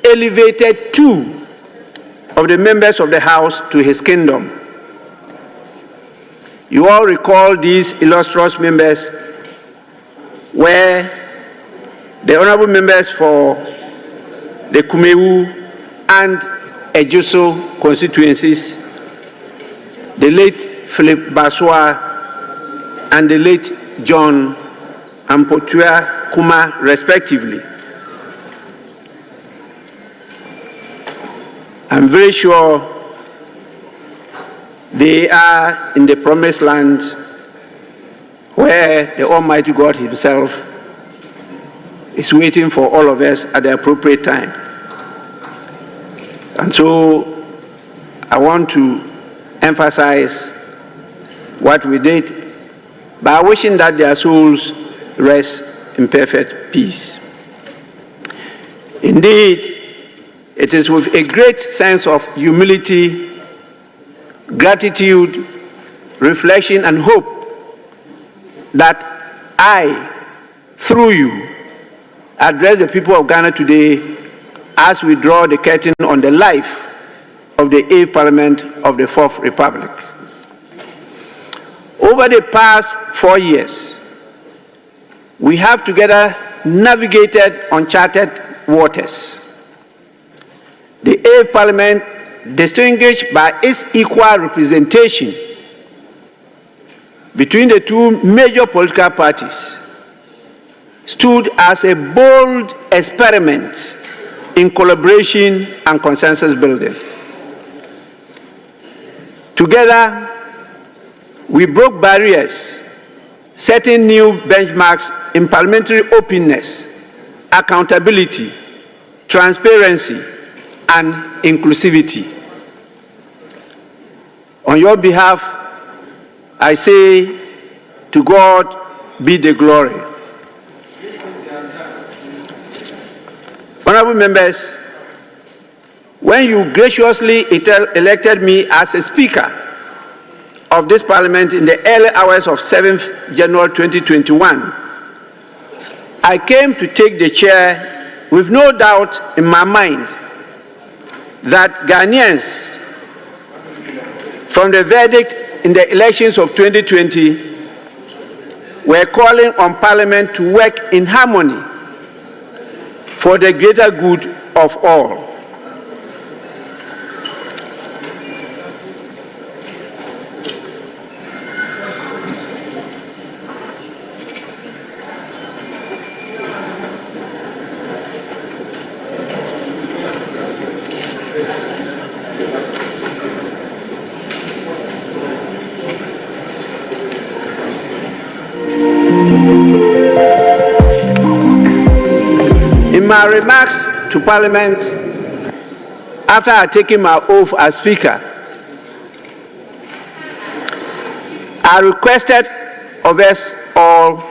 elevated 2 of the members of the House to his kingdom. You all recall these illustrious members were the honorable members for the Kumewu and Ejuso constituencies, the late Philip Baswa and the late John Ampotua Kuma, respectively. I'm very sure they are in the promised land where the Almighty God himself is waiting for all of us at the appropriate time. And so I want to emphasize what we did by wishing that their souls rest in perfect peace. Indeed, it is with a great sense of humility, gratitude, reflection, and hope that I, through you, address the people of Ghana today as we draw the curtain on the life of the 8th Parliament of the 4th Republic. Over the past 4 years, we have together navigated uncharted waters. The 8th Parliament, distinguished by its equal representation between the 2 major political parties, stood as a bold experiment in collaboration and consensus building. Together, we broke barriers, setting new benchmarks in parliamentary openness, accountability, transparency, and inclusivity. On your behalf, I say, to God be the glory. Honorable members, when you graciously elected me as a Speaker of this Parliament in the early hours of 7th January 2021, I came to take the chair with no doubt in my mind that Ghanaians, from the verdict in the elections of 2020, were calling on Parliament to work in harmony for the greater good of all. In my remarks to Parliament, after I had taken my oath as Speaker, I requested of us all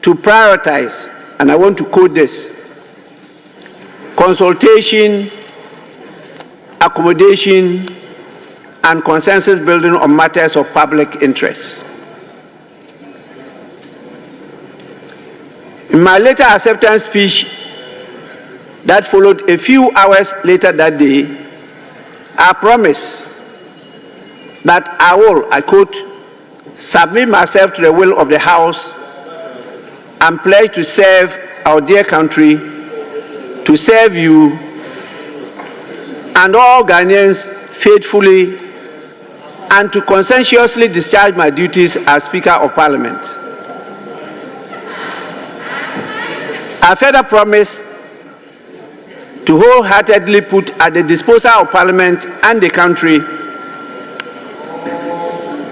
to prioritize, and I want to quote this: consultation, accommodation, and consensus building on matters of public interest. In my later acceptance speech that followed a few hours later that day, I promised that I will, I quote, submit myself to the will of the House and pledge to serve our dear country, to serve you and all Ghanaians faithfully, and to conscientiously discharge my duties as Speaker of Parliament. I further promise to wholeheartedly put at the disposal of Parliament and the country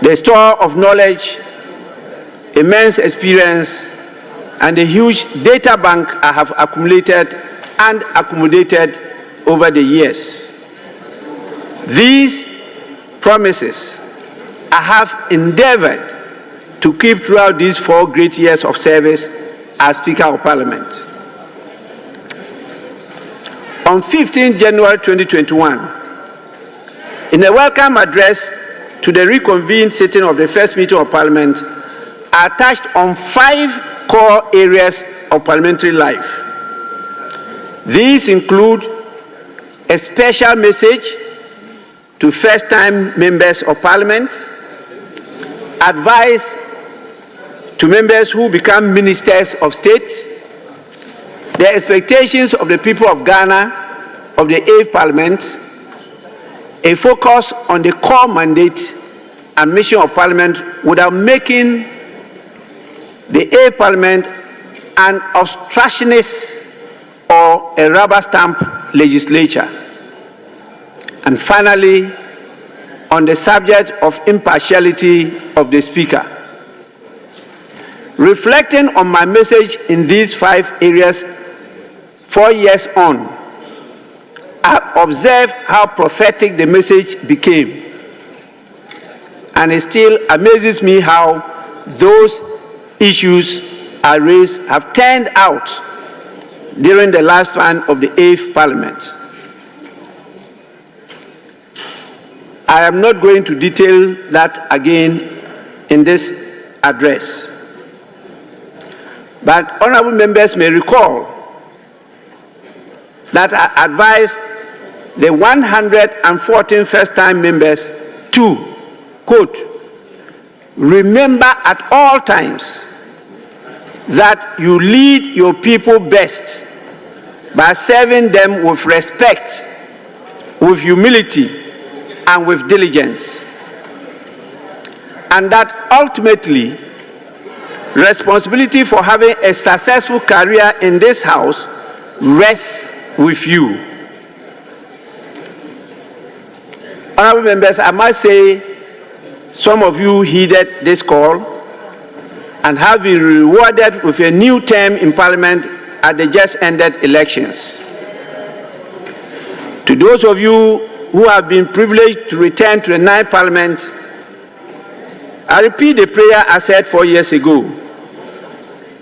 the store of knowledge, immense experience, and the huge data bank I have accumulated and accommodated over the years. These promises I have endeavored to keep throughout these 4 great years of service as Speaker of Parliament. On 15 January 2021, in a welcome address to to the reconvened sitting of the first meeting of Parliament are touched on 5 core areas of parliamentary life. These include a special message to first-time members of Parliament, advice to members who become ministers of state, the expectations of the people of Ghana, of the 8th Parliament, a focus on the core mandate and mission of Parliament without making the 8th Parliament an obstructionist or a rubber stamp legislature. And finally, on the subject of impartiality of the Speaker. Reflecting on my message in these 5 areas 4 years on, I observed how prophetic the message became. And it still amazes me how those issues I raised have turned out during the lifespan of the 8th Parliament. I am not going to detail that again in this address. But honorable members may recall that I advised the 114 first-time members to, quote, remember at all times that you lead your people best by serving them with respect, with humility, and with diligence. And that ultimately, responsibility for having a successful career in this house rests with you. Honorable members, I must say, some of you heeded this call and have been rewarded with a new term in Parliament at the just ended elections. To those of you who have been privileged to return to the 9th Parliament, I repeat the prayer I said 4 years ago.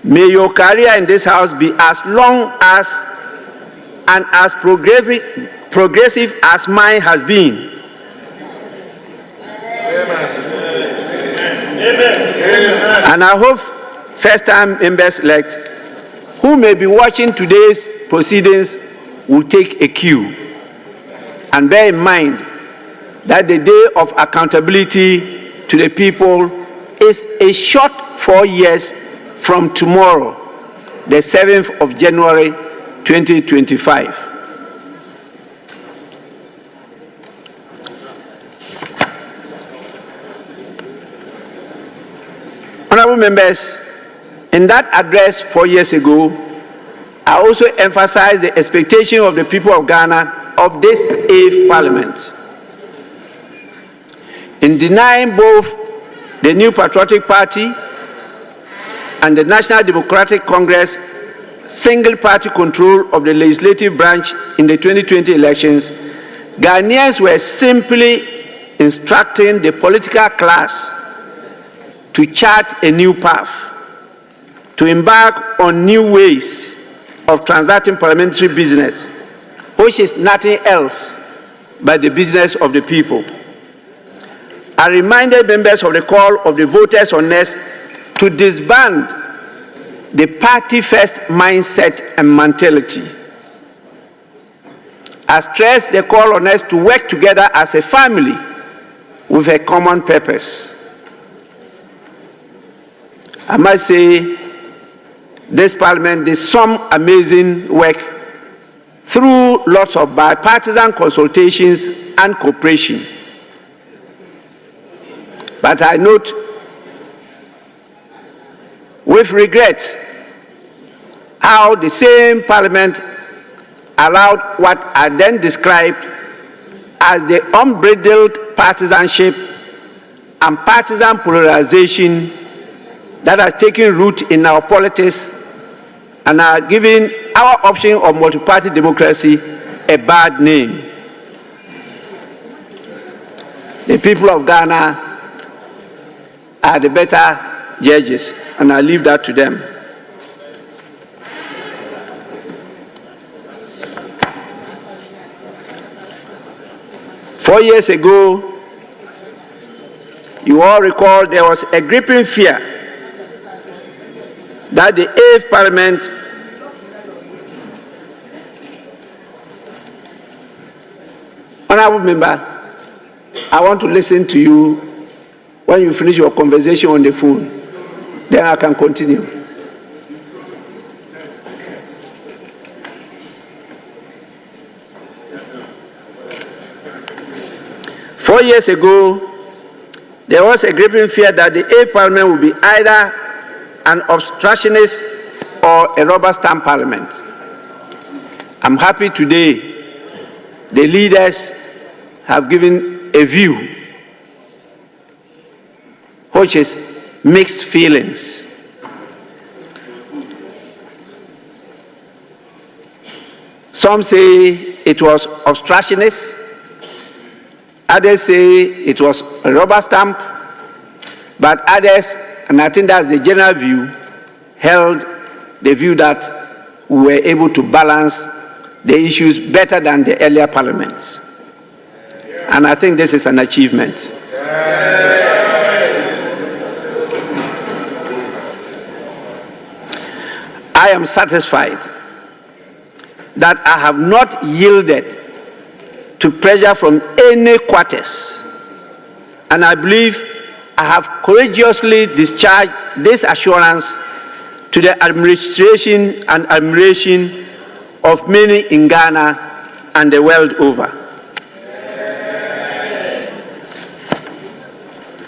May your career in this house be as long as and as progressive as mine has been. Amen. And I hope first-time members-elect who may be watching today's proceedings will take a cue and bear in mind that the day of accountability to the people is a short 4 years from tomorrow, the 7th of January, 2025. Honorable members, in that address 4 years ago, I also emphasized the expectation of the people of Ghana of this 8th Parliament. In denying both the New Patriotic Party and the National Democratic Congress single-party control of the legislative branch in the 2020 elections, Ghanaians were simply instructing the political class to chart a new path, to embark on new ways of transacting parliamentary business, which is nothing else but the business of the people. I reminded members of the call of the voters on us to disband the party-first mindset and mentality. I stressed the call on us to work together as a family with a common purpose. I must say, this Parliament did some amazing work through lots of bipartisan consultations and cooperation. But I note with regret how the same Parliament allowed what I then described as the unbridled partisanship and partisan polarization that has taken root in our politics and are giving our option of multi-party democracy a bad name. The people of Ghana are the better judges, and I leave that to them. "4 years ago, You all recall there was a gripping fear that the 8th Parliament Honorable Member, I want to listen to you when you finish your conversation on the phone. Then I can continue. Four years ago, there was a gripping fear that the 8th Parliament would be either an obstructionist or a rubber stamp parliament. I'm happy today the leaders have given a view which is mixed feelings. Some say it was obstructionist, others say it was a rubber stamp, but others, and I think that's the general view, held the view that we were able to balance the issues better than the earlier parliaments. And I think this is an achievement. I am satisfied that I have not yielded to pressure from any quarters, and I believe I have courageously discharged this assurance to the administration and admiration of many in Ghana and the world over.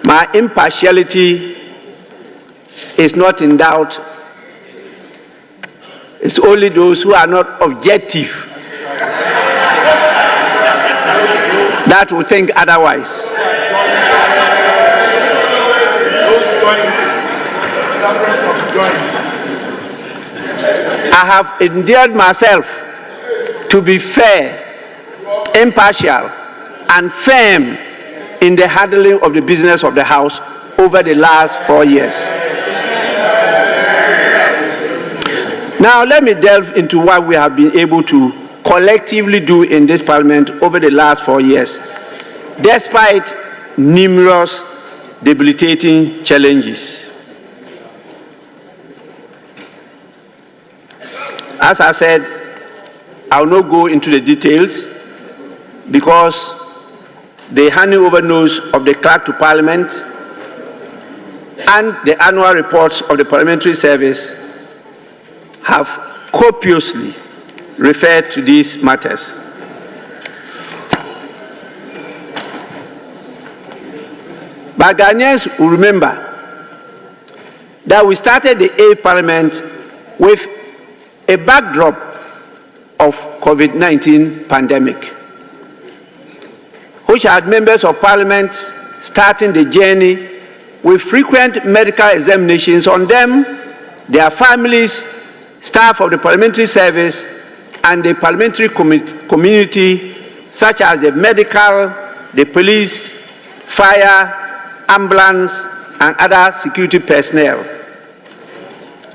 My impartiality is not in doubt. It's only those who are not objective that will think otherwise. I have endeared myself to be fair, impartial, and firm in the handling of the business of the House over the last 4 years. Now, let me delve into what we have been able to collectively do in this Parliament over the last 4 years, despite numerous debilitating challenges. As I said, I will not go into the details because the handing over notes of the clerk to Parliament and the annual reports of the Parliamentary Service have copiously referred to these matters. But Ghanaians will remember that we started the 8th Parliament with a backdrop of COVID-19 pandemic, which had members of Parliament starting the journey with frequent medical examinations on them, their families, staff of the Parliamentary Service, and the parliamentary community, such as the medical, the police, fire, ambulance, and other security personnel.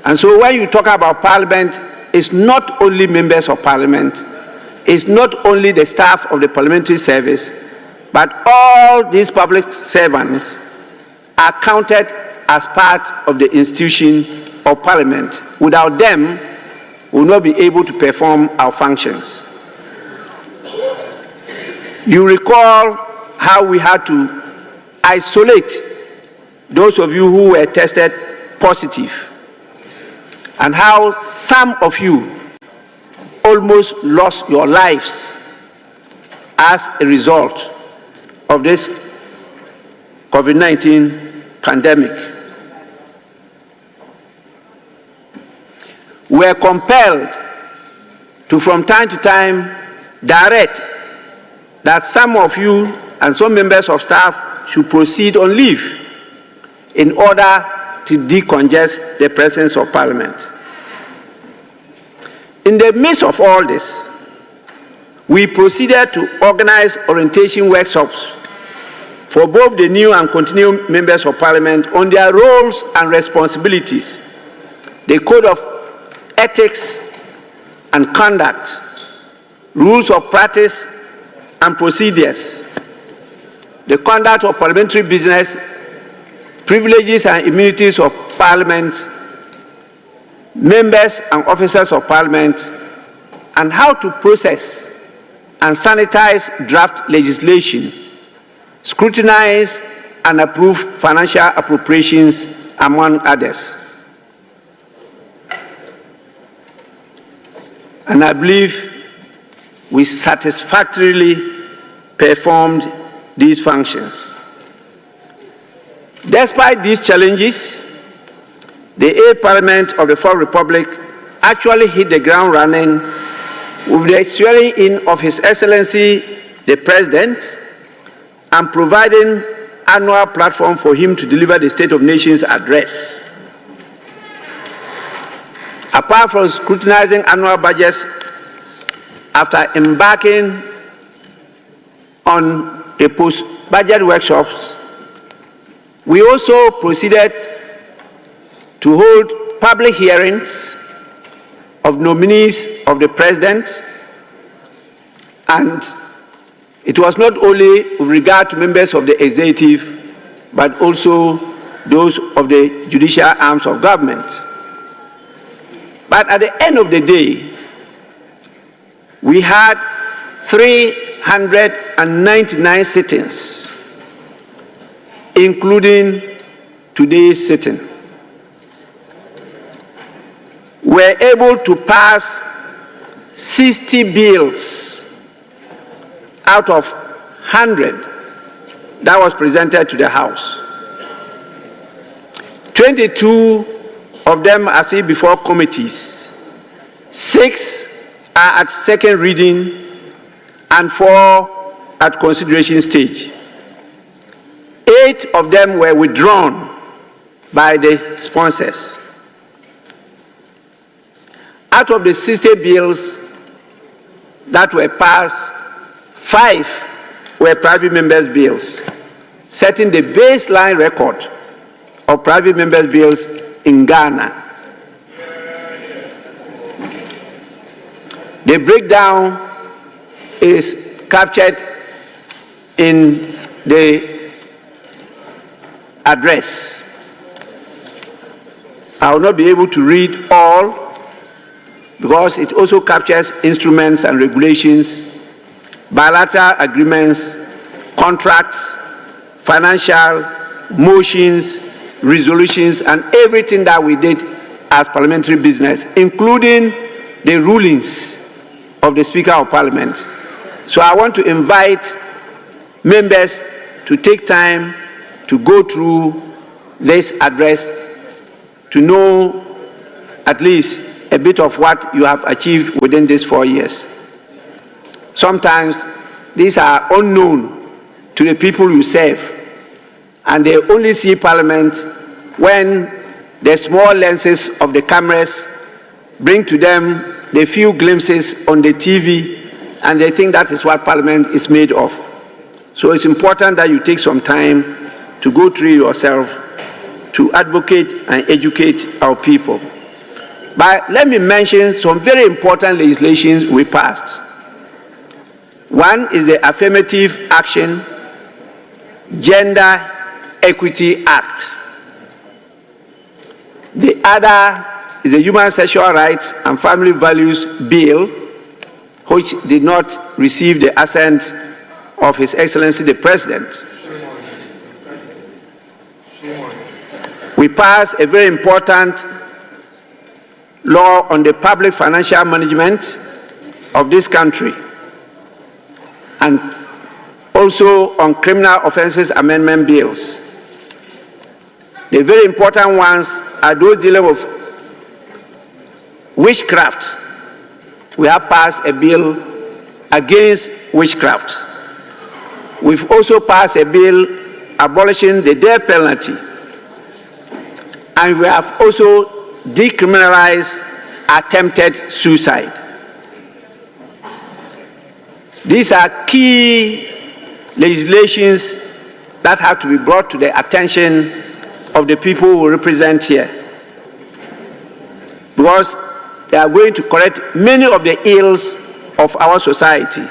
And so when you talk about Parliament, it's not only members of Parliament, it's not only the staff of the Parliamentary Service, but all these public servants are counted as part of the institution of Parliament. Without them, we will not be able to perform our functions. You recall how we had to isolate those of you who were tested positive, and how some of you almost lost your lives as a result of this COVID-19 pandemic. We are compelled to, from time to time, direct that some of you and some members of staff should proceed on leave in order to decongest the presence of Parliament. In the midst of all this, we proceeded to organize orientation workshops for both the new and continuing members of Parliament on their roles and responsibilities, the code of ethics and conduct, rules of practice and procedures, the conduct of parliamentary business privileges and immunities of Parliament, members and officers of Parliament, and how to process and sanitize draft legislation, scrutinize and approve financial appropriations, among others. And I believe we satisfactorily performed these functions. Despite these challenges, the 8th Parliament of the Fourth Republic actually hit the ground running with the swearing in of His Excellency the President and providing annual platform for him to deliver the State of Nations address. Apart from scrutinizing annual budgets, after embarking on the post-budget workshops, we also proceeded to hold public hearings of nominees of the President, and it was not only with regard to members of the executive, but also those of the judicial arms of government. But at the end of the day, we had 399 sittings, including today's sitting. We were able to pass 60 bills out of 100 that was presented to the House. 22 of them are still before committees. 6 are at second reading and 4 at consideration stage. 8 of them were withdrawn by the sponsors. Out of the 60 bills that were passed, 5 were private members' bills, setting the baseline record of private members' bills in Ghana. The breakdown is captured in the address. I will not be able to read all because it also captures instruments and regulations, bilateral agreements, contracts, financial, motions, resolutions, and everything that we did as parliamentary business, including the rulings of the Speaker of Parliament. So I want to invite members to take time to go through this address to know at least a bit of what you have achieved within these 4 years. Sometimes these are unknown to the people you serve, and they only see Parliament when the small lenses of the cameras bring to them the few glimpses on the TV, and they think that is what Parliament is made of. So it's important that you take some time to go through yourself to advocate and educate our people. But let me mention some very important legislations we passed. One is the Affirmative Action Gender Equity Act. The other is the Human Sexual Rights and Family Values Bill, which did not receive the assent of His Excellency the President. We passed a very important law on the public financial management of this country, and also on criminal offenses amendment bills. The very important ones are those dealing with witchcraft. We have passed a bill against witchcraft. We've also passed a bill abolishing the death penalty. And we have also decriminalized attempted suicide. These are key legislations that have to be brought to the attention of the people we represent here, because they are going to correct many of the ills of our society,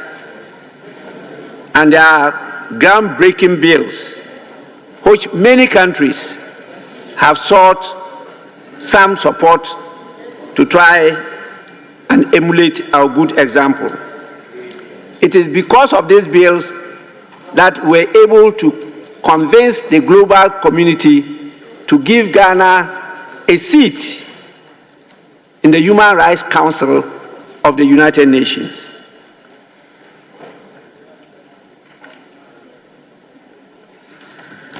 and they are groundbreaking bills. which many countries have sought some support to try and emulate our good example. It is because of these bills that we're able to convince the global community to give Ghana a seat in the Human Rights Council of the United Nations.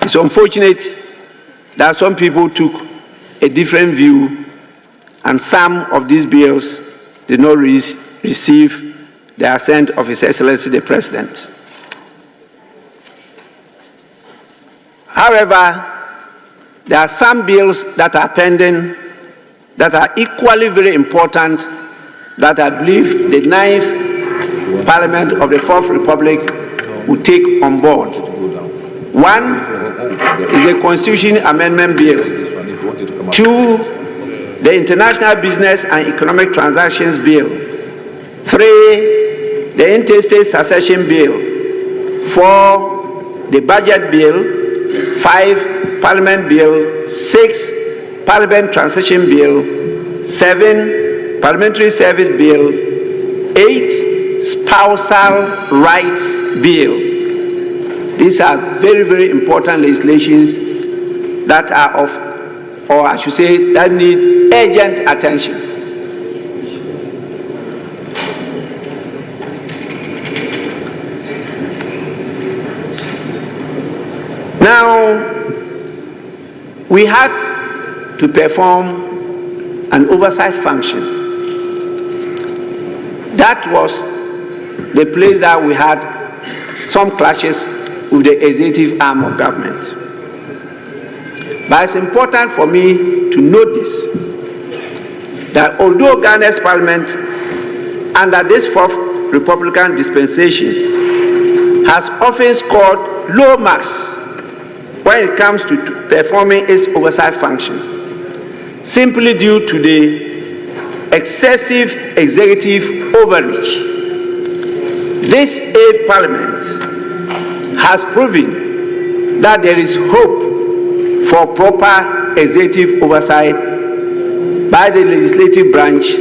It's unfortunate that some people took a different view, and some of these bills did not receive the assent of His Excellency the President. However, there are some bills that are pending that are equally very important that I believe the 9th Parliament of the 4th Republic will take on board. One is the Constitution Amendment Bill. Two, the International Business and Economic Transactions Bill. Three, the Interstate Succession Bill. Four, the Budget Bill. 5, Parliament Bill. 6, Parliament Transition Bill. 7, Parliamentary Service Bill. 8, Spousal Rights Bill. These are very, very important legislations that are of, or I should say, that need urgent attention. Now, we had to perform an oversight function. That was the place that we had some clashes with the executive arm of government. But it's important for me to note this, that although Ghana's parliament under this 4th Republican dispensation has often scored low marks when it comes to performing its oversight function, simply due to the excessive executive overreach, this 8th Parliament has proven that there is hope for proper executive oversight by the legislative branch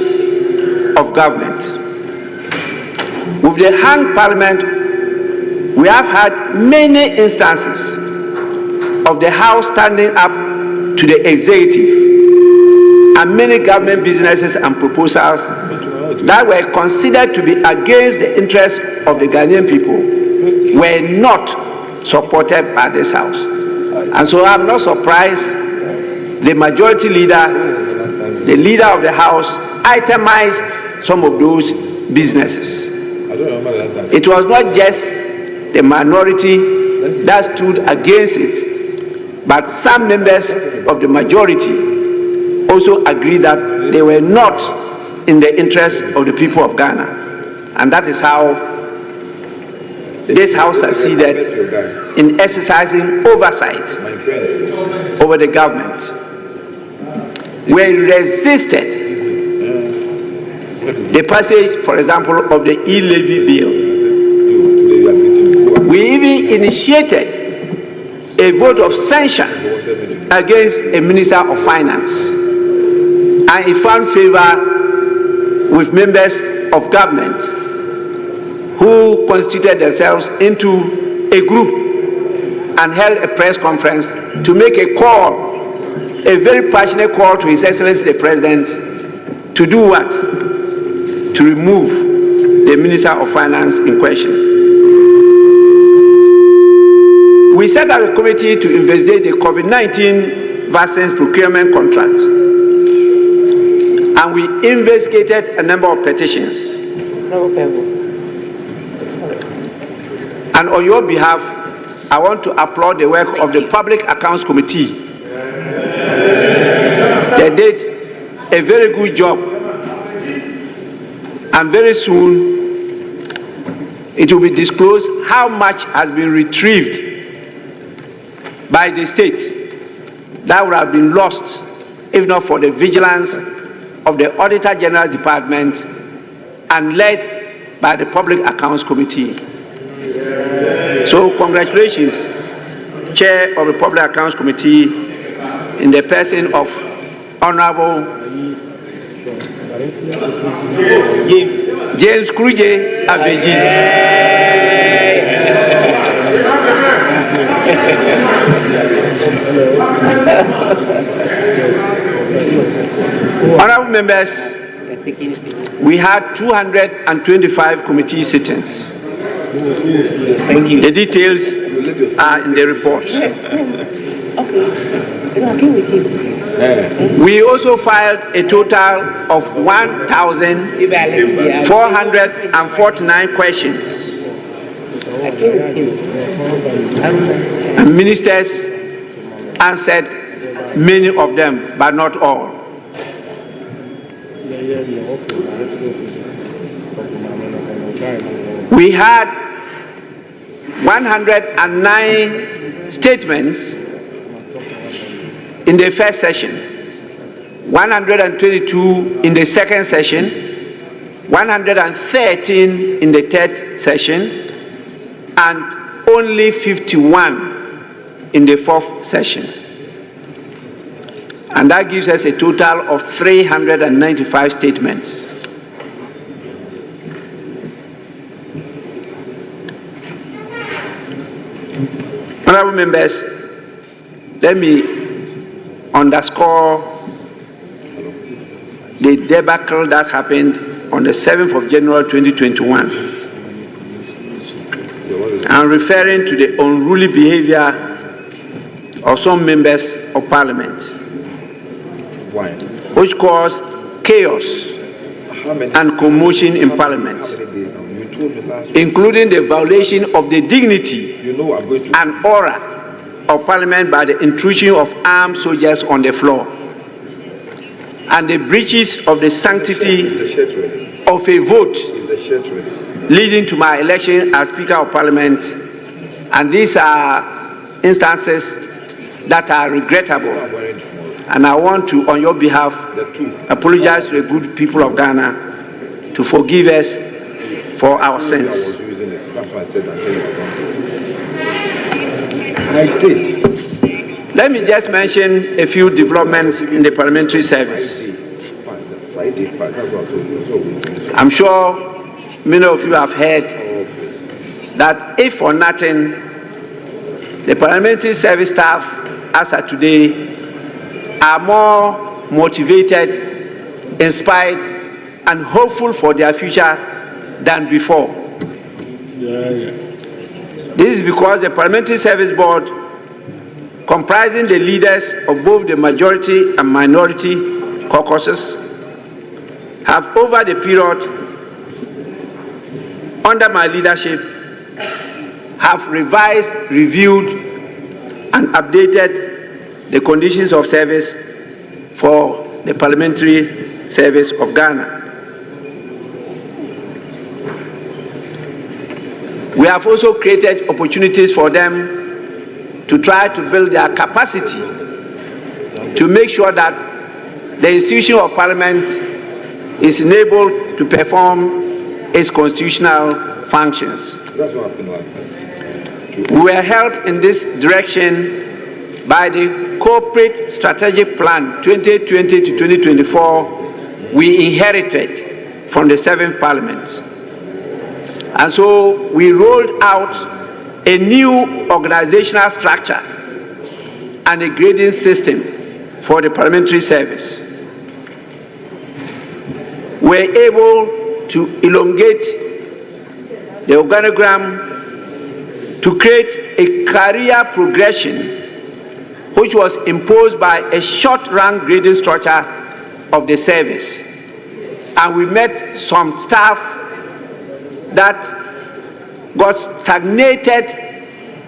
of government. With the hung Parliament, we have had many instances of the House standing up to the executive, and many government businesses and proposals that were considered to be against the interests of the Ghanaian people were not supported by this House. And so I'm not surprised the majority leader, the leader of the House, itemized some of those businesses. It was not just the minority that stood against it, but some members of the majority also agreed that they were not in the interest of the people of Ghana. And that is how this House succeeded in exercising oversight over the government. We resisted the passage, for example, of the e-levy bill. We even initiated a vote of censure against a Minister of Finance, and it found favor with members of government who constituted themselves into a group and held a press conference to make a call, a very passionate call to His Excellency the President to do what? To remove the Minister of Finance in question. We set up a committee to investigate the COVID-19 vaccines procurement contract, and we investigated a number of petitions. And on your behalf, I want to applaud the work of the Public Accounts Committee. They did a very good job, and very soon it will be disclosed how much has been retrieved by the state that would have been lost if not for the vigilance of the Auditor General Department and led by the Public Accounts Committee. So congratulations Chair of the Public Accounts Committee in the person of Honorable James Kruje Aveji. Honorable members, we had 225 committee sittings. The details are in the report. We also filed a total of 1,449 questions. And ministers answered many of them, but not all. We had 109 statements in the first session, 122 in the second session, 113 in the third session, and only 51 in the fourth session. And that gives us a total of 395 statements. Honorable members, let me underscore the debacle that happened on the 7th of January 2021. I'm referring to the unruly behavior of some members of parliament, which caused chaos and commotion in parliament, including the violation of the dignity and aura of parliament by the intrusion of armed soldiers on the floor, and the breaches of the sanctity of a vote leading to my election as Speaker of Parliament. And these are instances that are regrettable. And I want to, on your behalf, apologize to the good people of Ghana to forgive us for our sins. I did. Let me just mention a few developments in the parliamentary service. I'm sure many of you have heard that if for nothing, the parliamentary service staff as of today are more motivated, inspired, and hopeful for their future than before. This is because the Parliamentary Service Board, comprising the leaders of both the majority and minority caucuses, have over the period under my leadership have revised, reviewed, and updated the conditions of service for the parliamentary service of Ghana. We have also created opportunities for them to try to build their capacity to make sure that the institution of parliament is enabled to perform its constitutional functions. We were helped in this direction by the Corporate Strategic Plan 2020 to 2024 we inherited from the 7th Parliament. And so we rolled out a new organizational structure and a grading system for the parliamentary service. We're able to elongate the organogram to create a career progression which was imposed by a short-rank grading structure of the service. And we met some staff that got stagnated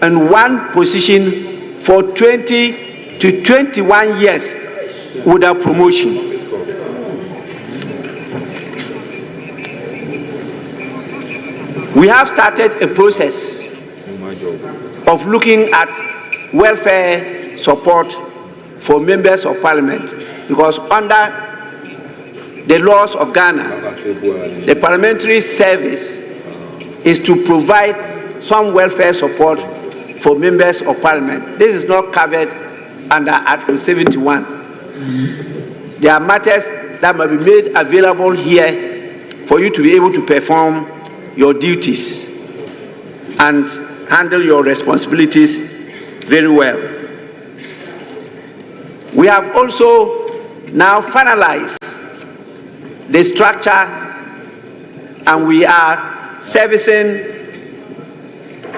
in one position for 20 to 21 years without promotion. We have started a process of looking at welfare support for members of parliament, because under the laws of Ghana, the parliamentary service is to provide some welfare support for members of parliament. This is not covered under Article 71. There are matters that must be made available here for you to be able to perform your duties and handle your responsibilities very well. We have also now finalized the structure, and we are servicing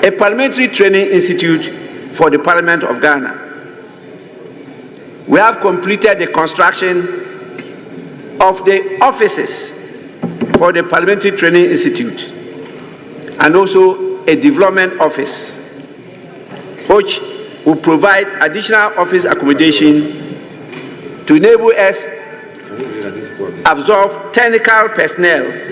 a parliamentary training institute for the Parliament of Ghana. We have completed the construction of the offices for the Parliamentary Training Institute and also a development office, which will provide additional office accommodation to enable us absorb technical personnel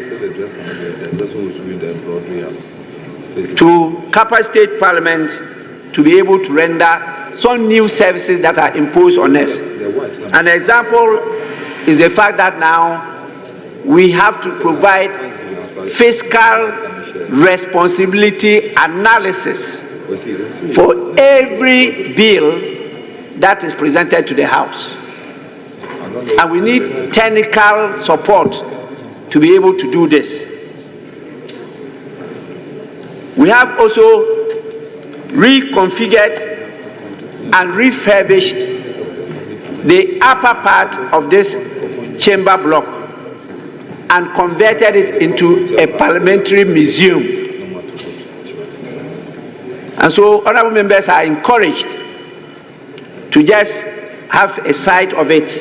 to capacitate Parliament to be able to render some new services that are imposed on us. An example is the fact that now we have to provide fiscal responsibility analysis for every bill that is presented to the House. And we need technical support to be able to do this. We have also reconfigured and refurbished the upper part of this chamber block and converted it into a parliamentary museum. And so honorable members are encouraged to just have a sight of it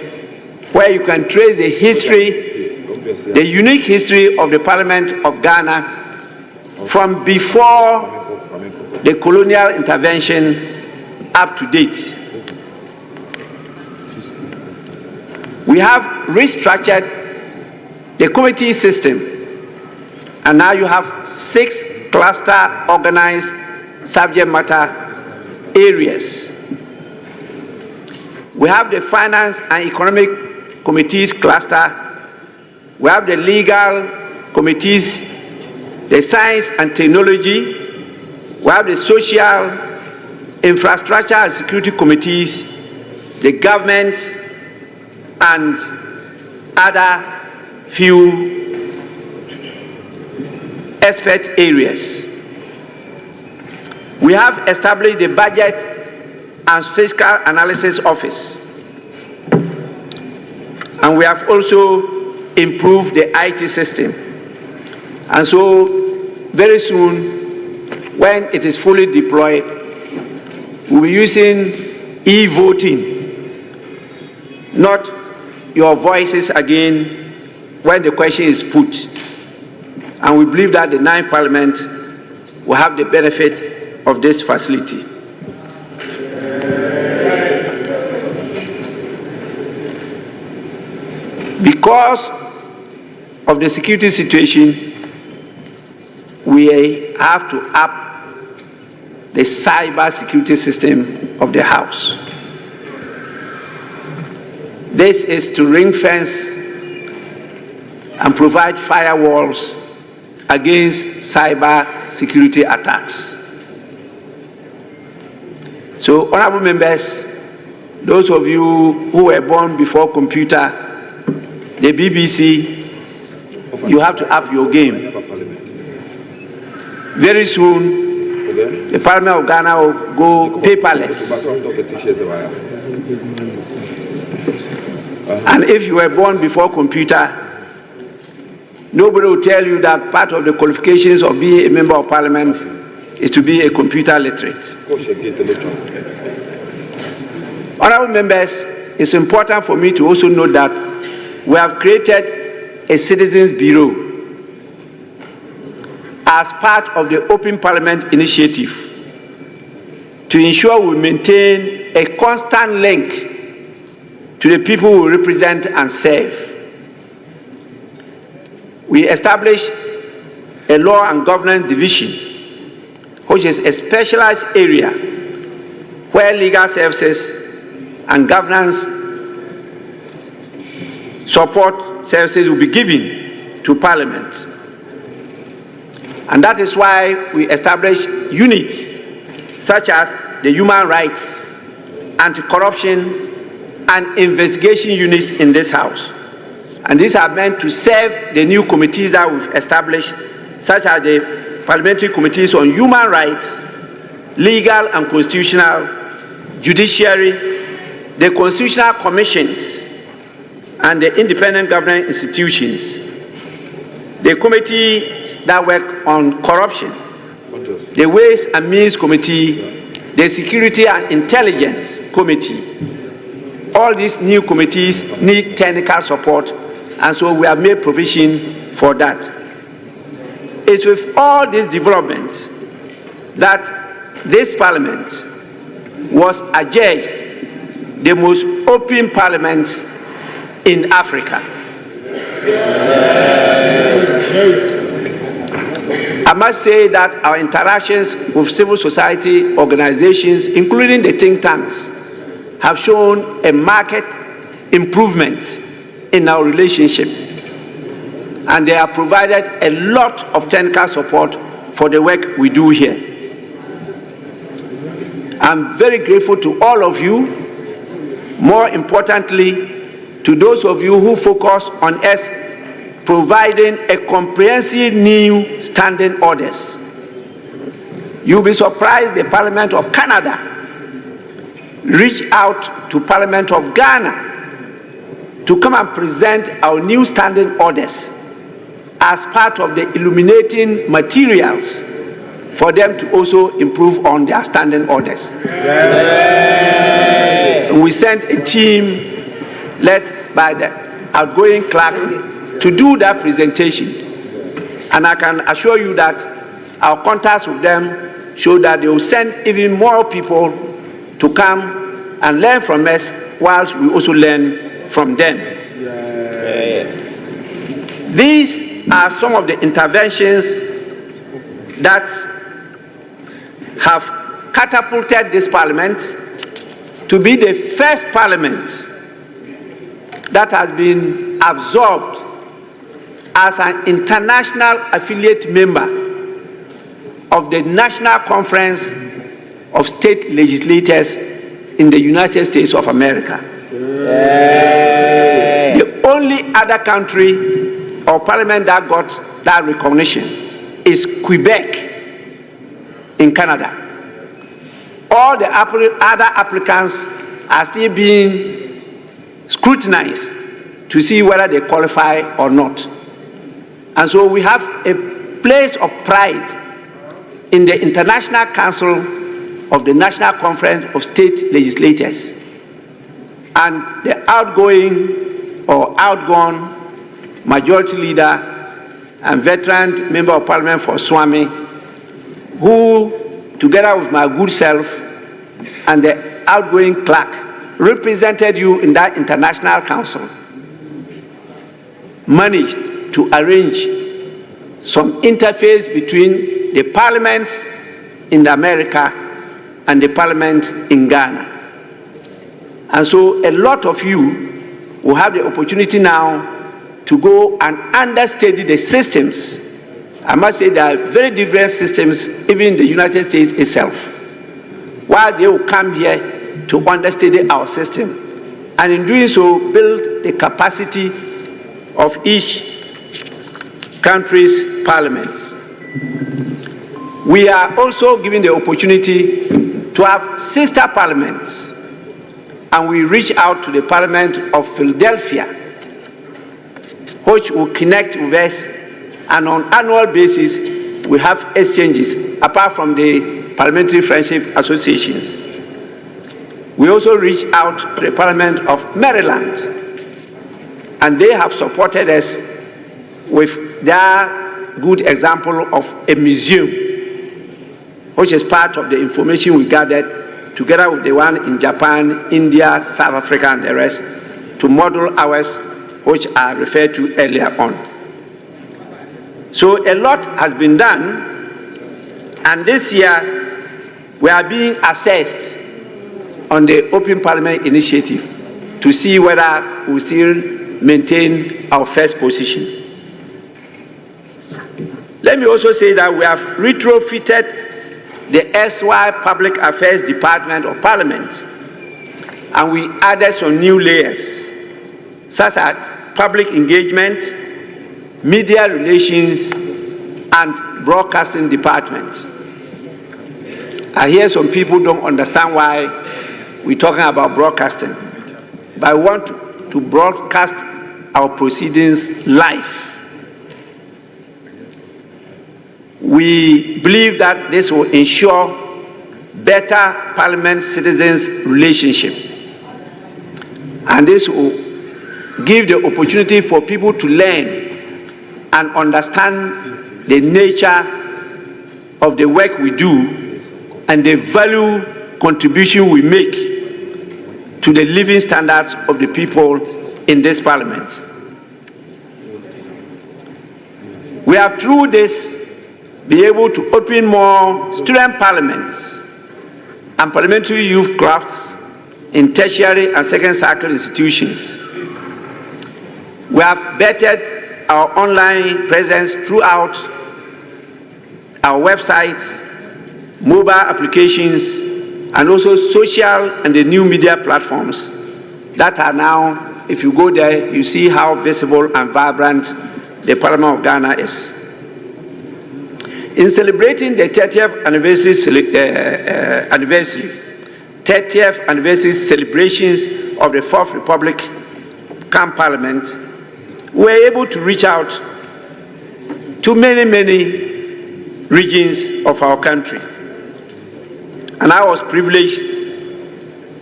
where you can trace the history, the unique history of the Parliament of Ghana from before the colonial intervention up to date. We have restructured the committee system, and now you have 6 cluster organized subject matter areas. We have the finance and economic committees cluster. We have the legal committees, the science and technology. We have the social, infrastructure and security committees, the government, and other few expert areas. We have established the Budget and Fiscal Analysis Office. And we have also improved the IT system. And so very soon, when it is fully deployed, we'll be using e-voting, not your voices again when the question is put. And we believe that the 9th Parliament will have the benefit of this facility. Because of the security situation, we have to up the cyber security system of the House. This is to ring fence and provide firewalls against cyber security attacks. So, honorable members, those of you who were born before computer, the BBC, you have to up your game. Very soon, the Parliament of Ghana will go paperless. And if you were born before computer, nobody will tell you that part of the qualifications of being a member of Parliament is to be a computer literate. Honorable members, it's important for me to also note that we have created a Citizens Bureau as part of the Open Parliament initiative to ensure we maintain a constant link to the people we represent and serve. We established a Law and Governance Division, which is a specialized area where legal services and governance support services will be given to Parliament. And that is why we established units such as the human rights, anti-corruption, and investigation units in this House. And these are meant to serve the new committees that we've established, such as the parliamentary committees on human rights, legal and constitutional, judiciary, the constitutional commissions, and the independent government institutions, the committees that work on corruption, the Ways and Means Committee, the Security and Intelligence Committee. All these new committees need technical support, and so we have made provision for that. It's with all these developments that this Parliament was adjudged the most open Parliament in Africa. I must say that our interactions with civil society organizations, including the think tanks, have shown a marked improvement in our relationship, and they have provided a lot of technical support for the work we do here. I'm very grateful to all of you, more importantly, to those of you who focus on us providing a comprehensive new standing orders. You'll be surprised the Parliament of Canada reached out to Parliament of Ghana to come and present our new standing orders as part of the illuminating materials for them to also improve on their standing orders. We sent a team led by the outgoing clerk to do that presentation. And I can assure you that our contacts with them show that they will send even more people to come and learn from us, whilst we also learn from them. These are some of the interventions that have catapulted this Parliament to be the first Parliament that has been absorbed as an international affiliate member of the National Conference of State Legislators in the United States of America. The only other country or parliament that got that recognition is Quebec in Canada. All the other applicants are still being scrutinized to see whether they qualify or not. And so we have a place of pride in the International Council of the National Conference of State Legislators. And the outgoing or outgone majority leader and veteran member of Parliament for Swami, who, together with my good self and the outgoing clerk, represented you in that International Council, managed to arrange some interface between the parliaments in America and the parliament in Ghana. And so a lot of you will have the opportunity now to go and understudy the systems. I must say there are very different systems even in the United States itself, while they will come here to understudy our system, and in doing so build the capacity of each country's parliaments. We are also given the opportunity to have sister parliaments, and we reach out to the Parliament of Philadelphia, which will connect with us, and on annual basis we have exchanges apart from the parliamentary friendship associations. We also reach out to the Parliament of Maryland, and they have supported us with their good example of a museum, which is part of the information we gathered together with the one in Japan, India, South Africa, and the rest, to model ours, which I referred to earlier on. So a lot has been done, and this year we are being assessed on the Open Parliament Initiative to see whether we still maintain our first position. Let me also say that we have retrofitted the SY Public Affairs Department of Parliament, and we added some new layers, such as public engagement, media relations, and broadcasting departments. I hear some people don't understand why we're talking about broadcasting, but I want to broadcast our proceedings live. We believe that this will ensure better Parliament-citizens relationship, and this will give the opportunity for people to learn and understand the nature of the work we do and the value contribution we make to the living standards of the people in this Parliament. We have, through this, been able to open more student parliaments and parliamentary youth clubs in tertiary and second circle institutions. We have bettered our online presence throughout our websites, mobile applications, and also social and the new media platforms that are now, if you go there, you see how visible and vibrant the Parliament of Ghana is. In celebrating the 30th anniversary celebrations of the Fourth Republican Parliament, we were able to reach out to many regions of our country. And I was privileged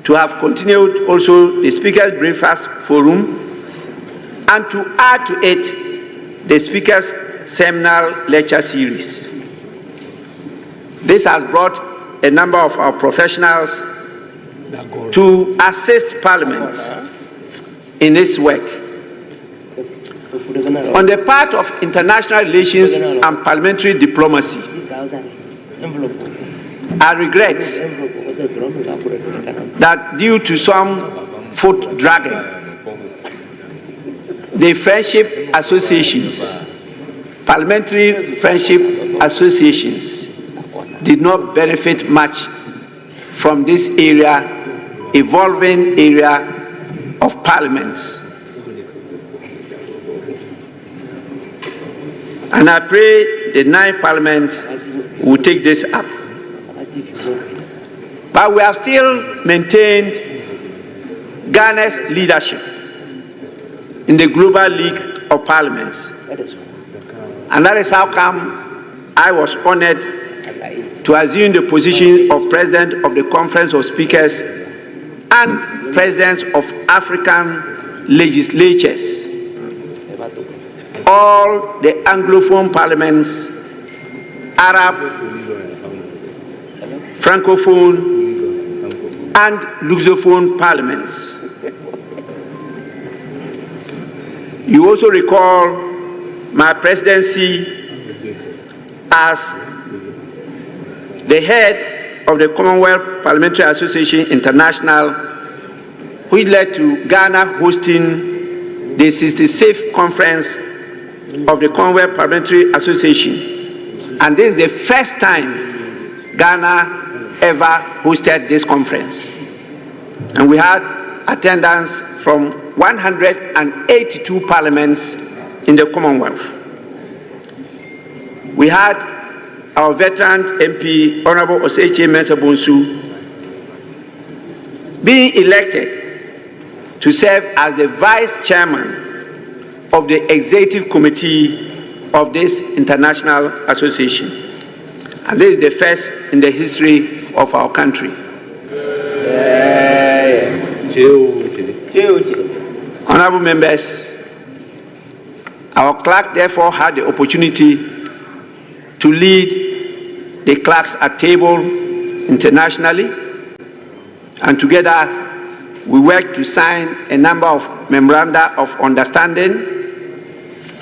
to have continued also the Speaker's Breakfast Forum, and to add to it the Speaker's Seminal Lecture Series. This has brought a number of our professionals to assist Parliament in its work. On the part of international relations and parliamentary diplomacy, I regret that due to some foot dragging, the friendship associations, parliamentary friendship associations, did not benefit much from this area, evolving area of parliaments. And I pray the 9th Parliament will take this up. But we have still maintained Ghana's leadership in the Global League of Parliaments. And that is how come I was honored to assume the position of President of the Conference of Speakers and Presidents of African legislatures. All the Anglophone parliaments, Arab, Francophone, and Lusophone parliaments. You also recall my presidency as the head of the Commonwealth Parliamentary Association International, which led to Ghana hosting the 66th conference of the Commonwealth Parliamentary Association. And this is the first time Ghana ever hosted this conference. And we had attendance from 182 parliaments in the Commonwealth. We had our veteran MP, Honorable Oseche Mensah-Bonsu, being elected to serve as the Vice Chairman of the Executive Committee of this international association. And this is the first in the history of our country. Honorable members, our clerk therefore had the opportunity to lead the clerks at table internationally, and together we worked to sign a number of memoranda of understanding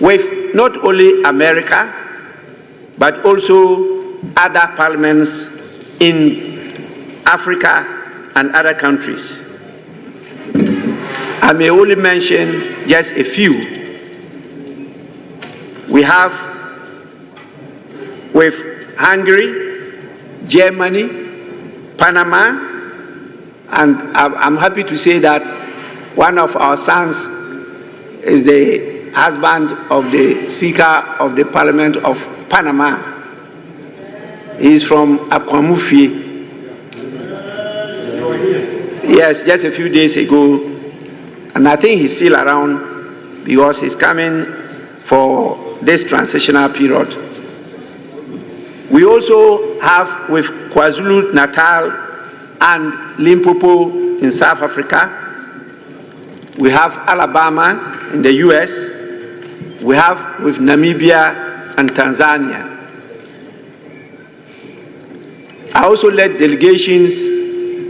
with not only America, but also other parliaments in Africa and other countries. I may only mention just a few. We have with Hungary, Germany, Panama, and I'm happy to say that one of our sons is the husband of the Speaker of the Parliament of Panama. He's from Akwamufi. Yes, just a few days ago, and I think he's still around because he's coming for this transitional period. We also have with KwaZulu-Natal and Limpopo in South Africa. We have Alabama in the US. We have with Namibia and Tanzania. I also led delegations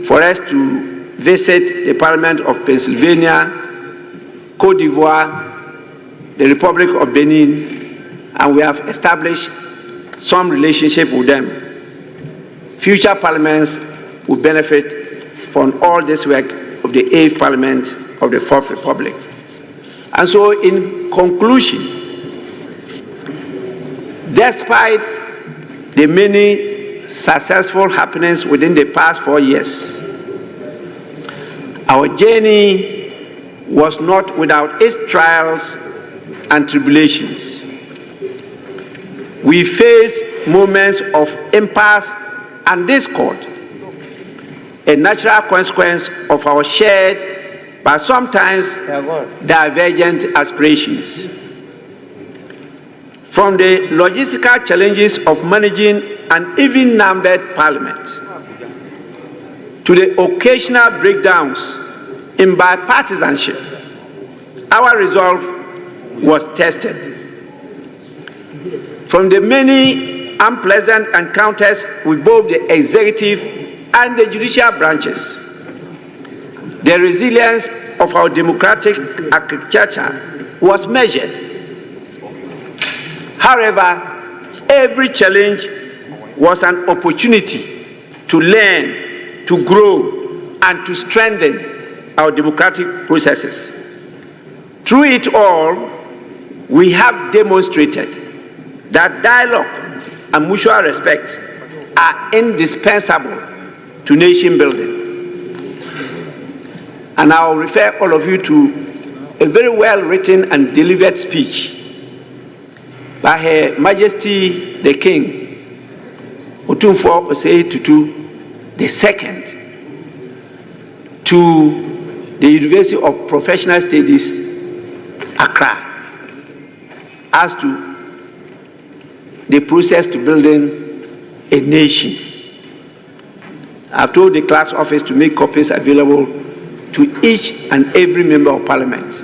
for us to visit the Parliament of Pennsylvania, Cote d'Ivoire, the Republic of Benin, and we have established some relationship with them. Future parliaments will benefit from all this work of the 8th Parliament of the 4th Republic. And so in conclusion, despite the many successful happenings within the past 4 years, our journey was not without its trials and tribulations. We faced moments of impasse and discord, a natural consequence of our shared but sometimes divergent aspirations. From the logistical challenges of managing an even-numbered parliament to the occasional breakdowns in bipartisanship, our resolve was tested. From the many unpleasant encounters with both the executive and the judicial branches, the resilience of our democratic architecture was measured. However, every challenge was an opportunity to learn, to grow, and to strengthen our democratic processes. Through it all, we have demonstrated that dialogue and mutual respect are indispensable to nation building. And I'll refer all of you to a very well-written and delivered speech by Her Majesty the King, Otumfuo Osei Tutu II, to the University of Professional Studies, Accra, as to the process to building a nation. I've told the clerk's office to make copies available to each and every member of parliament.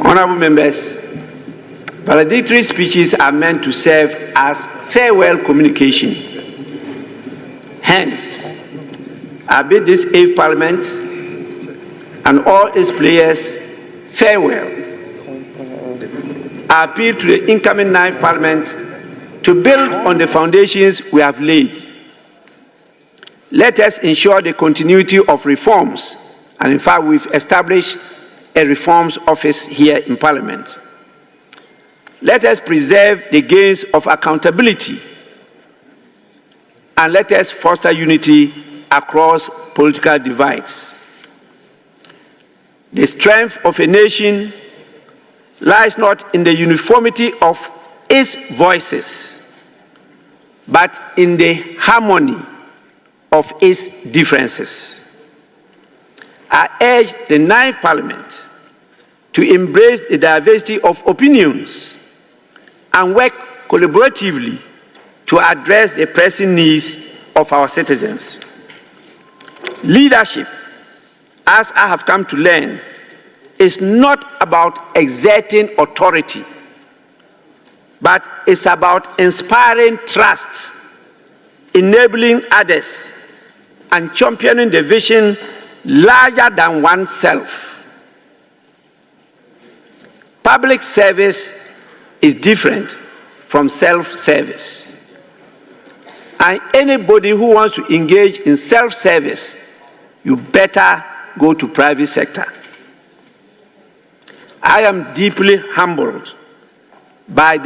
Honorable members, valedictory speeches are meant to serve as farewell communication. Hence, I bid this 8th Parliament and all its players farewell. I appeal to the incoming 9th Parliament to build on the foundations we have laid. Let us ensure the continuity of reforms, and in fact, we've established a reforms office here in Parliament. Let us preserve the gains of accountability, and let us foster unity across political divides. The strength of a nation lies not in the uniformity of its voices, but in the harmony of its differences. I urge the 9th Parliament to embrace the diversity of opinions and work collaboratively to address the pressing needs of our citizens. Leadership, as I have come to learn, is not about exerting authority, but it's about inspiring trust, enabling others, and championing the vision larger than oneself. Public service is different from self-service. And anybody who wants to engage in self-service, you better go to private sector. I am deeply humbled by the